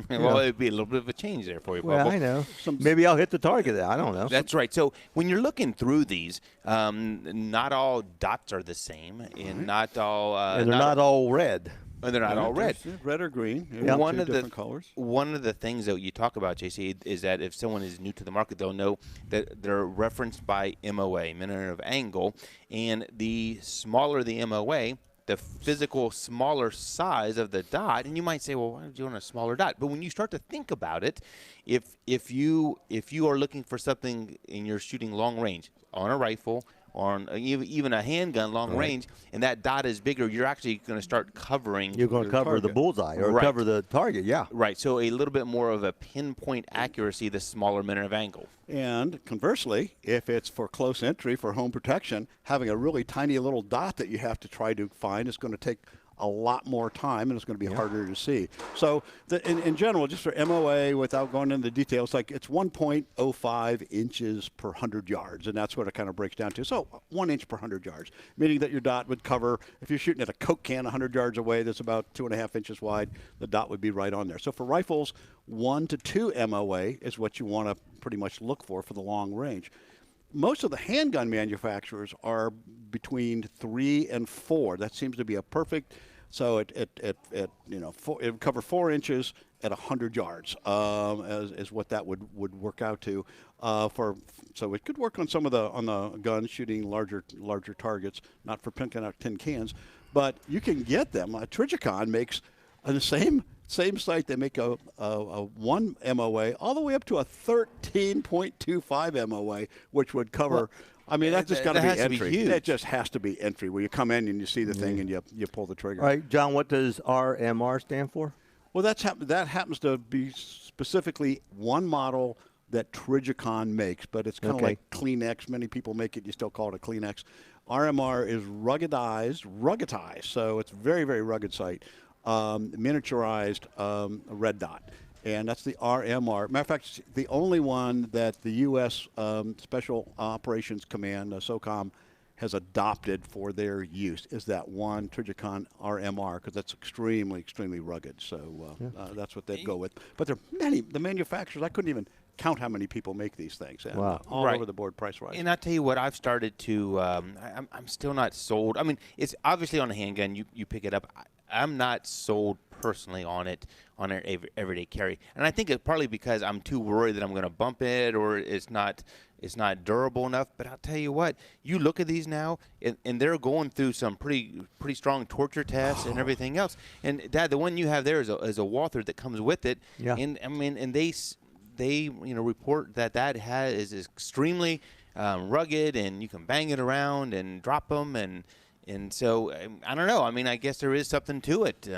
Well, it'd be a little bit of a change there for you, Well, I know. Maybe I'll hit the target there. I don't know. That's right. So when you're looking through these, not all dots are the same, and not all... and they're not all red. And they're not all red. Red or green. One of different colors. One of the things that you talk about, JC, is that if someone is new to the market, they'll know that they're referenced by MOA, minute of angle, and the smaller the MOA, the physical smaller size of the dot, and you might say, well, why would you want a smaller dot? But when you start to think about it, if you are looking for something and you're shooting long range on a rifle, or even a handgun long range, and that dot is bigger, you're actually going to start covering. You're going to cover the bullseye or cover the target, Right, so a little bit more of a pinpoint accuracy, the smaller minute of angle. And conversely, if it's for close entry for home protection, having a really tiny little dot that you have to try to find is going to take a lot more time, and it's going to be harder to see. So in general, just for MOA, without going into the details, like it's 1.05 inches per 100 yards, and that's what it kind of breaks down to. So 1 inch per 100 yards, meaning that your dot would cover, if you're shooting at a Coke can 100 yards away that's about 2.5 inches wide, the dot would be right on there. So for rifles, 1 to 2 MOA is what you want to pretty much look for the long range. Most of the handgun manufacturers are between 3 and 4. That seems to be a perfect. So it would cover 4 inches at 100 yards, is what that would work out to. So it could work on some of the guns shooting larger targets, not for picking out tin cans, but you can get them. Trijicon makes on the same site, they make a 1 MOA all the way up to a 13.25 MOA, which would cover. Well, I mean, that's just got to be entry. That just has to be entry, where you come in and you see the thing and you pull the trigger. All right, John, what does RMR stand for? Well, that happens to be specifically one model that Trijicon makes, but it's kind of like Kleenex. Many people make it. You still call it a Kleenex. RMR is ruggedized, so it's very, very rugged sight. Miniaturized red dot, and that's the RMR. Matter of fact, the only one that the U.S. Special Operations Command, SOCOM, has adopted for their use is that one Trijicon RMR, because that's extremely, extremely rugged. So that's what they'd go with. But there are many, the manufacturers, I couldn't even count how many people make these things. And all over the board price-wise. And I'll tell you what, I've started to, I'm still not sold. I mean, it's obviously on a handgun, you pick it up. I'm not sold personally on it on an everyday carry, and I think it's partly because I'm too worried that I'm going to bump it or it's not durable enough. But I'll tell you what, you look at these now, and they're going through some pretty strong torture tests and everything else. And Dad, the one you have there is a Walther that comes with it. Yeah. And I mean, and they report that is extremely rugged, and you can bang it around and drop them and so I don't know. I mean, I guess there is something to it.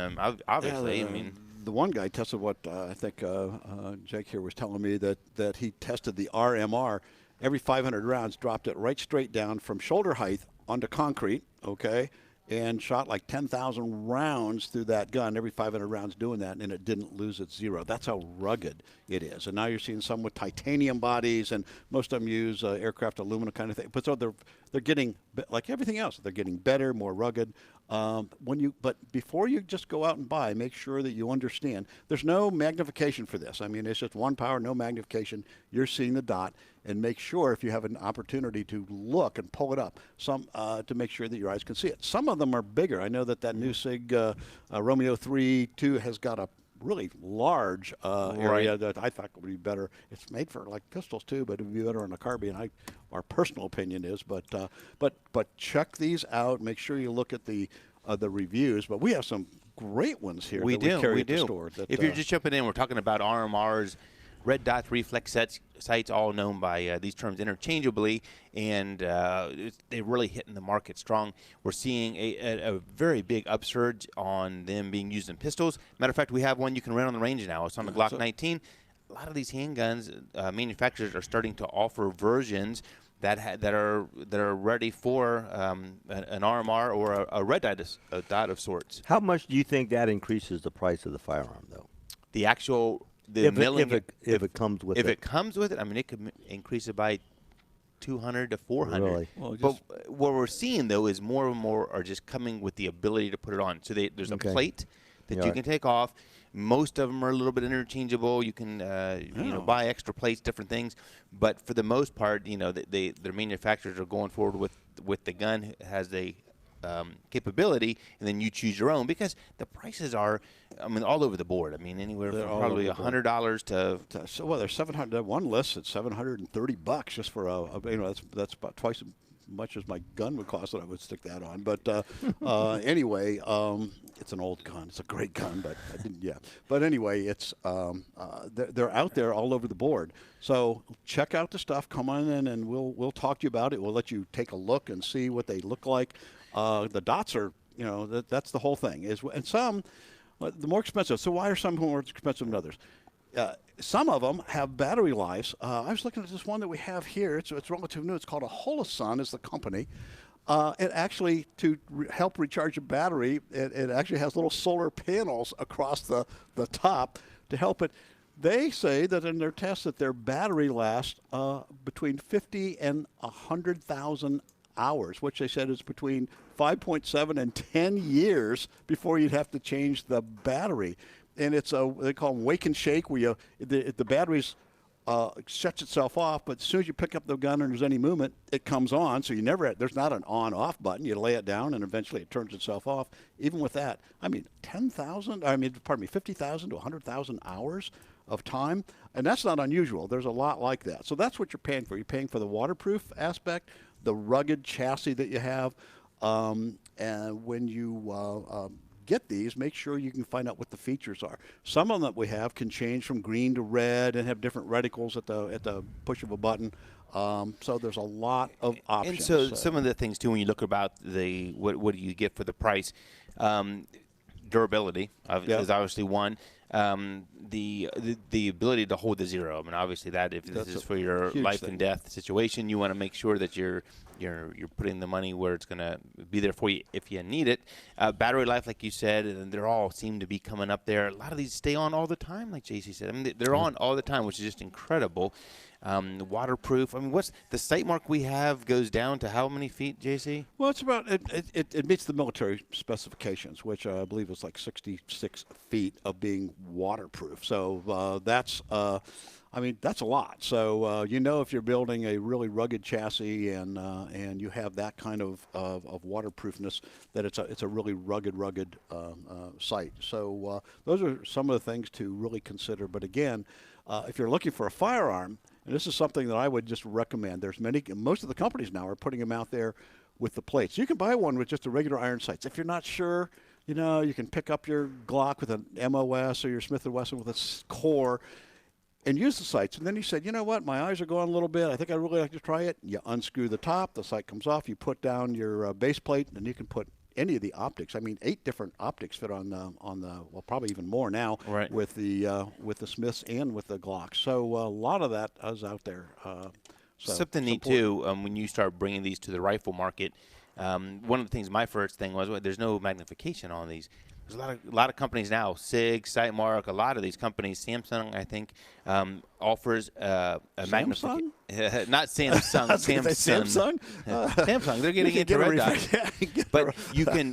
Obviously, I mean, the one guy tested what I think Jake here was telling me that he tested the RMR. Every 500 rounds, dropped it right straight down from shoulder height onto concrete. Okay. And shot like 10,000 rounds through that gun, every 500 rounds doing that, and it didn't lose its zero. That's how rugged it is. And now you're seeing some with titanium bodies, and most of them use aircraft aluminum kind of thing. But so they're getting, like everything else, they're getting better, more rugged. But before you just go out and buy, make sure that you understand. There's no magnification for this. I mean, it's just one power, no magnification. You're seeing the dot, and make sure if you have an opportunity to look and pull it up, to make sure that your eyes can see it. Some of them are bigger. I know that new SIG Romeo 3.2 has got a really large area that I thought would be better. It's made for like pistols too, but it would be better on a carbine. Our personal opinion is, but check these out. Make sure you look at the reviews. But we have some great ones here. We carry at the store. If you're just jumping in, we're talking about RMRs. Red dot reflex sights, all known by these terms interchangeably, and they're really hitting the market strong. We're seeing a very big upsurge on them being used in pistols. Matter of fact, we have one you can rent on the range now. It's on the Glock 19. A lot of these handguns manufacturers are starting to offer versions that are ready for an RMR or a red dot of sorts. How much do you think that increases the price of the firearm, though? The actual if it comes with it. If it comes with it, I mean, it could increase it by $200 to $400. Really? Well, but what we're seeing, though, is more and more are just coming with the ability to put it on. So there's a plate that you can take off. Most of them are a little bit interchangeable. You can buy extra plates, different things. But for the most part, their manufacturers are going forward with the gun has the capability, and then you choose your own, because the prices are, I mean, all over the board. I mean, anywhere from probably $100 to there's 700. One list at $730 just for that's about twice as much as my gun would cost that I would stick that on. But anyway, it's an old gun. It's a great gun, but I didn't. Yeah. But anyway, it's they're out there all over the board. So check out the stuff. Come on in, and we'll talk to you about it. We'll let you take a look and see what they look like. The dots are, that's the whole thing. And some, the more expensive. So why are some more expensive than others? Some of them have battery lives. I was looking at this one that we have here. It's relatively new. It's called a Holosun is the company. And actually, to help recharge a battery, it actually has little solar panels across the top to help it. They say that in their tests that their battery lasts between 50 and 100,000 hours, which they said is between 5.7 and 10 years before you'd have to change the battery. And it's they call them wake and shake, where the battery's shuts itself off, but as soon as you pick up the gun and there's any movement, it comes on. So there's not an on-off button. You lay it down and eventually it turns itself off. Even with that, 50,000 to 100,000 hours of time, and that's not unusual. There's a lot like that. So that's what you're paying for. You're paying for the waterproof aspect, the rugged chassis that you have, and when you get these, make sure you can find out what the features are. Some of them that we have can change from green to red and have different reticles at the push of a button. So there's a lot of options. And so some of the things too, when you look about what do you get for the price, durability is obviously one. The ability to hold the zero. Obviously that if this is for your life and death situation, you want to make sure that you're putting the money where it's going to be there for you if you need it. Battery life, like you said, and they're all seem to be coming up there. A lot of these stay on all the time, like JC said. They're on all the time, which is just incredible. Waterproof. What's the sight mark we have goes down to how many feet, JC? Well, it's about it meets the military specifications, which I believe is like 66 feet of being waterproof. So that's a lot. So if you're building a really rugged chassis and you have that kind of waterproofness, that it's a really rugged sight. So those are some of the things to really consider. But again, if you're looking for a firearm, and this is something that I would just recommend. Most of the companies now are putting them out there with the plates. You can buy one with just a regular iron sights. If you're not sure, you can pick up your Glock with an MOS or your Smith & Wesson with a core and use the sights. And then you said, you know what, my eyes are going a little bit. I think I'd really like to try it. You unscrew the top, the sight comes off, you put down your base plate, and you can put any of the optics. 8 different optics fit on the probably even more now, right, with the Smiths and with the Glocks. So a lot of that is out there. Something neat too, when you start bringing these to the rifle market. One of the things, my first thing was, there's no magnification on these. There's a lot of companies now, SIG, Sightmark, a lot of these companies, Samsung, I think, offers a magnification. Not Samsung, Samsung. Samsung. They're getting into red dot. But you can.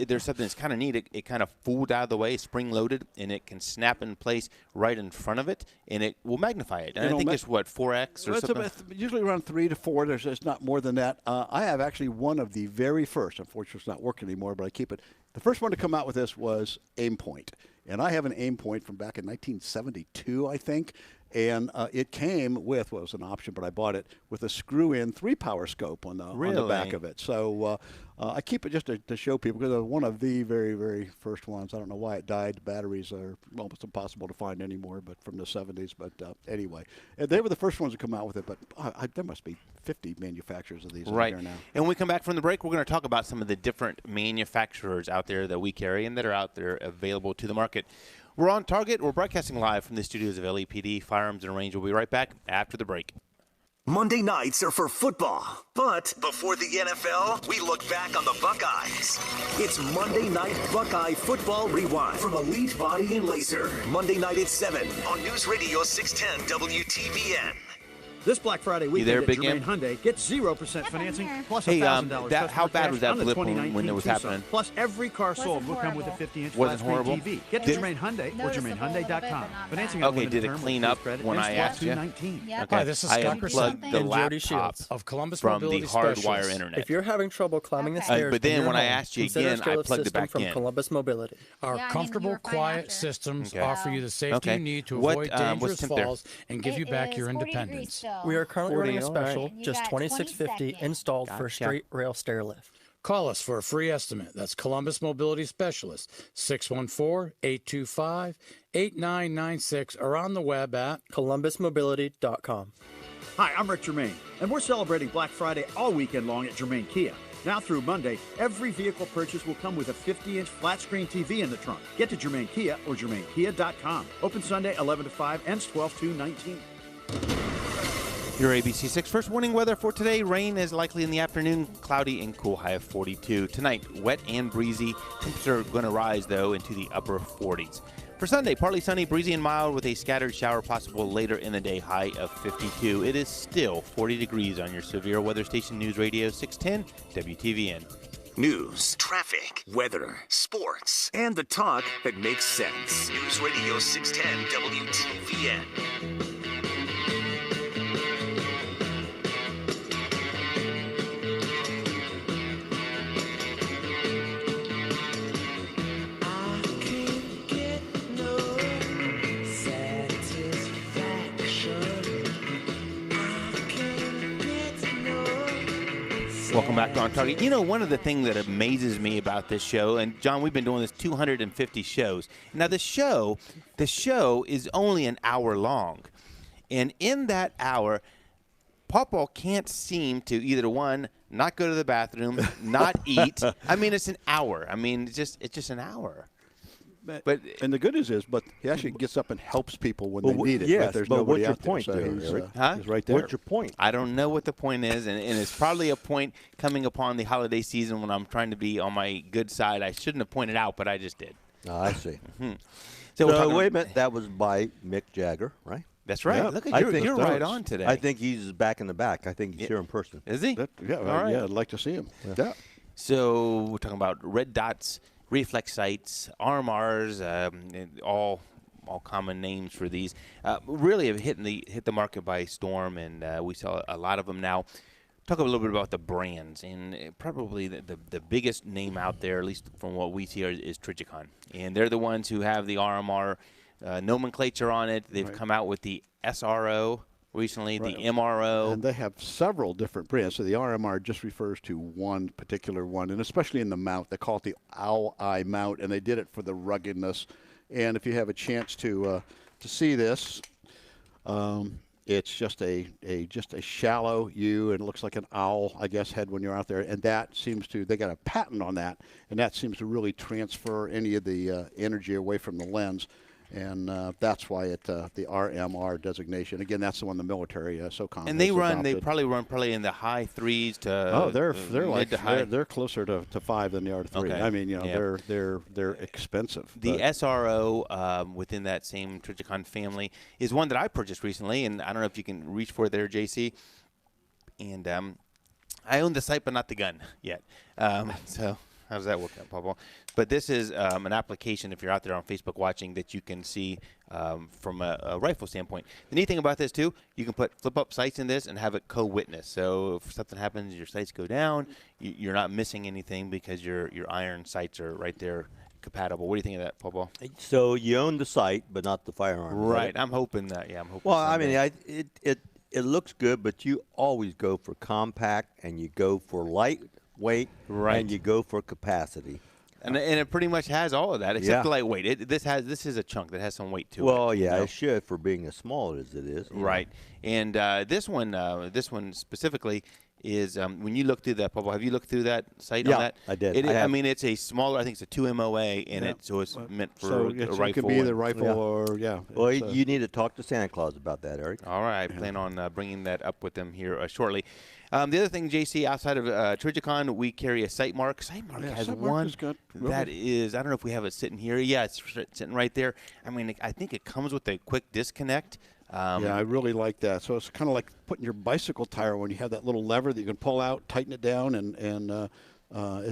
There's something that's kind of neat. It kind of folds out of the way, spring loaded, and it can snap in place right in front of it, and it will magnify it. And I think it's 4x or something. It's usually around 3 to 4. There's not more than that. I have actually one of the very first. Unfortunately, it's not working anymore, but I keep it. The first one to come out with this was Aimpoint, and I have an Aimpoint from back in 1972, I think. And it came with, well, it was an option, but I bought it with a screw-in 3-power scope on the back of it. So I keep it just to show people, because it was one of the very, very first ones. I don't know why it died. The batteries are almost impossible to find anymore, but from the 70s. But anyway, they were the first ones to come out with it. But there must be 50 manufacturers of these out there now. And when we come back from the break, we're going to talk about some of the different manufacturers out there that we carry and that are out there available to the market. We're on target. We're broadcasting live from the studios of LEPD Firearms and Range. We'll be right back after the break. Monday nights are for football, but before the NFL, we look back on the Buckeyes. It's Monday Night Buckeye Football Rewind from Elite Body and Laser. Monday night at 7 on News Radio 610 WTBN. This Black Friday weekend at Germain Hyundai, get 0% financing plus $1,000. How bad was that blip when it was happening? Plus, every car sold will come with a 50-inch Wasn't flat screen horrible? TV. Get to Germain Hyundai or GermainHyundai.com. Financing on did it clean up when I asked you? Okay. Hi, this is Scott unplugged the laptop of Columbus from Mobility the hardwire Specialists. internet. If you're having trouble climbing the stairs, but then when I asked you again, I plugged it back from in. Columbus Mobility. Our comfortable, quiet systems offer you the safety you need to avoid dangerous falls and give you back your independence. We are currently running a special, just $26.50 installed for a straight rail stair lift. Call us for a free estimate. That's Columbus Mobility Specialist, 614-825-8996, or on the web at columbusmobility.com. Hi, I'm Rick Germain, and we're celebrating Black Friday all weekend long at Germain Kia. Now through Monday, every vehicle purchase will come with a 50-inch flat-screen TV in the trunk. Get to Germain Kia or GermainKia.com. Open Sunday 11 to 5, ends 12/2/19. Your ABC6 first warning weather for today. Rain is likely in the afternoon, cloudy and cool, high of 42. Tonight, wet and breezy. Temps are going to rise, though, into the upper 40s. For Sunday, partly sunny, breezy and mild with a scattered shower possible later in the day, high of 52. It is still 40 degrees on your severe weather station, News Radio 610 WTVN. News, traffic, weather, sports, and the talk that makes sense. News Radio 610 WTVN. Welcome back to OnTarget. You know, one of the things that amazes me about this show, and John, we've been doing this 250 shows. Now, the show is only an hour long. And in that hour, Pawpaw can't seem to either, one, not go to the bathroom, not eat. I mean, it's an hour. I mean, it's just an hour. But and the good news is, he actually gets up and helps people when they need it. Yes, but there's but nobody what's your out point there, so there, Eric? he's right there. What's your point? I don't know what the point is, and it's probably a point coming upon the holiday season when I'm trying to be on my good side. I shouldn't have pointed out, but I just did. Oh, I see. Mm-hmm. So wait a minute. That was by Mick Jagger, right? That's right. Yeah. Look at you're right on today. I think he's back in the back. I think he's here in person. Is he? All right. Yeah, I'd like to see him. Yeah. So we're talking about red dots, reflex sights, RMRs, all common names for these. Really have hit the market by storm, and we sell a lot of them now. Talk a little bit about the brands, and probably the biggest name out there, at least from what we see, is Trijicon, and they're the ones who have the RMR nomenclature on it. They've come out with the SRO recently, the MRO. And they have several different brands. So the RMR just refers to one particular one, and especially in the mount. They call it the owl eye mount, and they did it for the ruggedness. And if you have a chance to see this, it's just a shallow U, and it looks like an owl, I guess, head when you're out there. And that seems to, they got a patent on that, and that seems to really transfer any of the energy away from the lens. And that's why it the RMR designation. Again, that's the one the military SOCOM. And they probably run in the high 3s to they're mid like to high. they're closer to 5 than they are to 3. Okay. I mean, they're expensive. The SRO within that same Trijicon family is one that I purchased recently, and I don't know if you can reach for it there, JC. And I own the sight, but not the gun yet. So. How does that work out, Pablo? But this is an application, if you're out there on Facebook watching, that you can see from a rifle standpoint. The neat thing about this, too, you can flip up sights in this and have it co-witness. So if something happens, your sights go down, you're not missing anything because your iron sights are right there compatible. What do you think of that, Pablo? So you own the sight, but not the firearm. Right. I'm hoping that, I'm hoping. Well, someday. I mean, it looks good, but you always go for compact, and you go for lightweight, and you go for capacity. And it pretty much has all of that, except the lightweight. This is a chunk that has some weight to it. Well, yeah, it should for being as small as it is. Right. And this one specifically is when you look through that, Pablo, have you looked through that sight on that? I did. I mean, it's a smaller, I think it's a 2 MOA in it, so it's meant for a rifle. It could be either rifle or, Well, you need to talk to Santa Claus about that, Eric. All right. I plan on bringing that up with them here shortly. The other thing, JC, outside of Trijicon, we carry a sight mark. Sight mark has one that is, I don't know if we have it sitting here. Yeah, it's sitting right there. I mean, I think it comes with a quick disconnect. Yeah, I really like that. So it's kind of like putting your bicycle tire when you have that little lever that you can pull out, tighten it down, and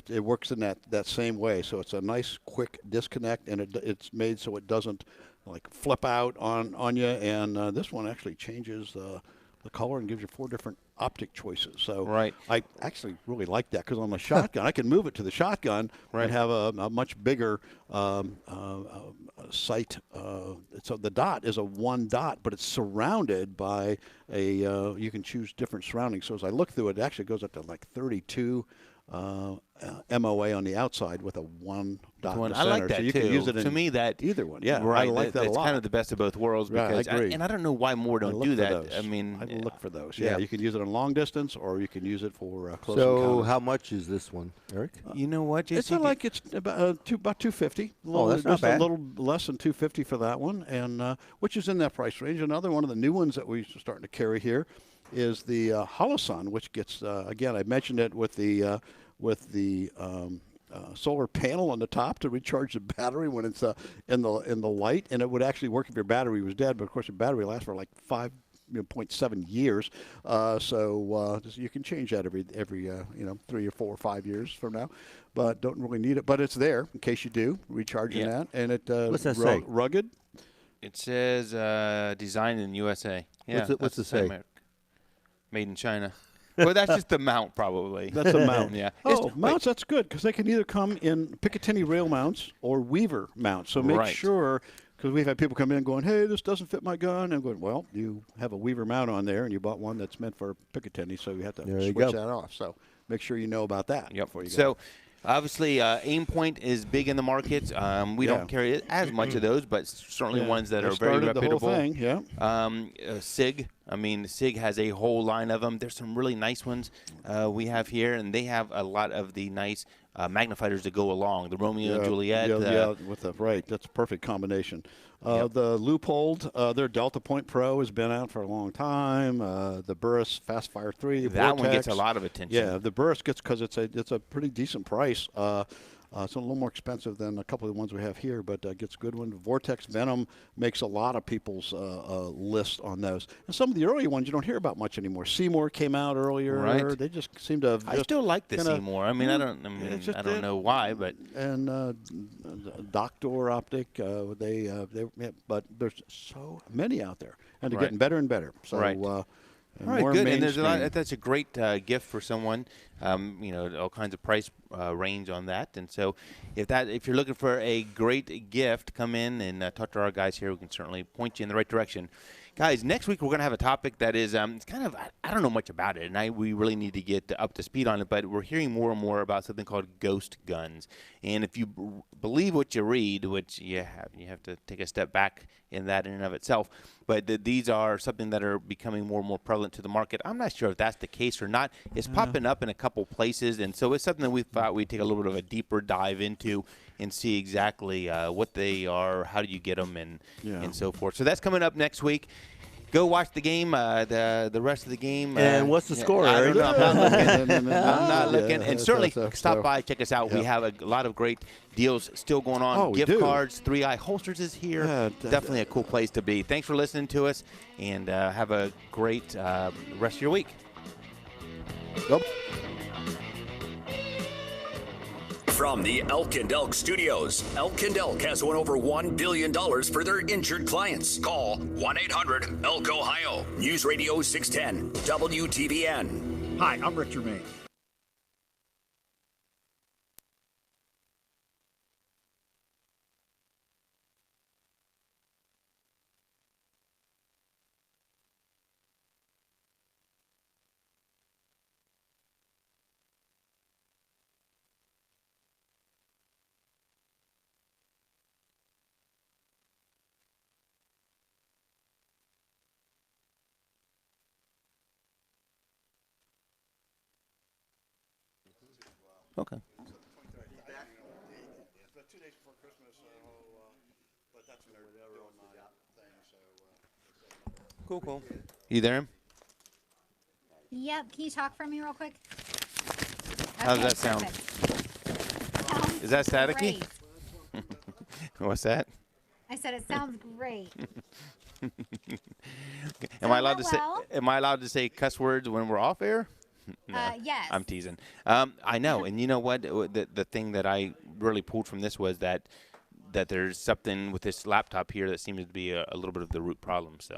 it works in that same way. So it's a nice, quick disconnect, and it's made so it doesn't like flip out on you. And this one actually changes the color and gives you 4 different optic choices. So I actually really like that because on the shotgun, I can move it to the shotgun and have a much bigger sight. So the dot is a 1 dot, but it's surrounded by you can choose different surroundings. So as I look through it, it actually goes up to like 32 MOA on the outside with a 1 dot in the center. I like that so you too. can use it in to me, that either one. Yeah, right. I like that a lot. It's kind of the best of both worlds. Because I agree. And I don't know why more don't do that. I mean, I look for those. Yeah, you can use it on long distance, or you can use it for close So encounters. how much is this one, Eric? You know what, JC? It's about $250. Oh, that's not bad. A little less than $250 for that one, and which is in that price range. Another one of the new ones that we're starting to carry here is the Holosun, which gets again, I mentioned it with the solar panel on the top to recharge the battery when it's in the light, and it would actually work if your battery was dead. But of course, your battery lasts for like 5.7 years, so you can change that every 3 or 4 or 5 years from now, but don't really need it. But it's there in case you do recharging that, and it what's that say? Rugged. It says designed in USA. Yeah, what's it say? Made in China. Well, that's just the mount, probably. That's a mount. Yeah. Oh, mounts, that's good, because they can either come in Picatinny rail mounts or Weaver mounts. So make sure, because we've had people come in going, hey, this doesn't fit my gun. And I'm going, well, you have a Weaver mount on there, and you bought one that's meant for Picatinny, so you have to switch that off. So make sure you know about that before you go. So obviously, Aim Point is big in the market. We don't carry as much of those, but certainly ones that are very reputable. The whole thing, SIG. I mean, SIG has a whole line of them. There's some really nice ones we have here, and they have a lot of the nice magnifiers that go along. The Romeo and Juliet. With the that's a perfect combination. The Leupold, their Delta Point Pro has been out for a long time. The Burris Fast Fire 3. That one gets a lot of attention. Yeah, the Burris gets, because it's a pretty decent price. It's a little more expensive than a couple of the ones we have here, but gets a good one. Vortex Venom makes a lot of people's list on those. And some of the earlier ones you don't hear about much anymore. Seymour came out earlier. Right. They just seem to have I still like the Seymour. I mean, I don't know why, but. And Doctor Optic, but there's so many out there, and they're getting better and better. So, all right, good. And there's a lot. That's a great gift for someone. All kinds of price range on that. And so, if you're looking for a great gift, come in and talk to our guys here. We can certainly point you in the right direction. Guys, next week we're going to have a topic that is it's kind of, I don't know much about it, and we really need to get up to speed on it, but we're hearing more and more about something called ghost guns. And if you believe what you read, which you have to take a step back in that in and of itself, but these are something that are becoming more and more prevalent to the market. I'm not sure if that's the case or not. It's popping up in a couple places, and so it's something that we thought we'd take a little bit of a deeper dive into and see exactly what they are, how do you get them, and so forth. So that's coming up next week. Go watch the game, the rest of the game. And what's the score, I Eric? don't know. I'm not looking. I'm not looking. And certainly stop by, check us out. We have a lot of great deals still going on. Gift cards, 3i Holsters is here. Definitely a cool place to be. Thanks for listening to us, and have a great rest of your week. Yep. From the Elk and Elk Studios, Elk and Elk has won over $1 billion for their injured clients. Call 1-800-ELK-OHIO. News Radio 610, WTVN. Hi, I'm Rick Germain. Okay. Cool. You there? Yep. Can you talk for me real quick? How does that sound? Is that staticky? What's that? I said it sounds great. Am I allowed to say cuss words when we're off air? No, yes. I'm teasing. I know, and you know what? The thing that I really pulled from this was that there's something with this laptop here that seems to be a little bit of the root problem. So.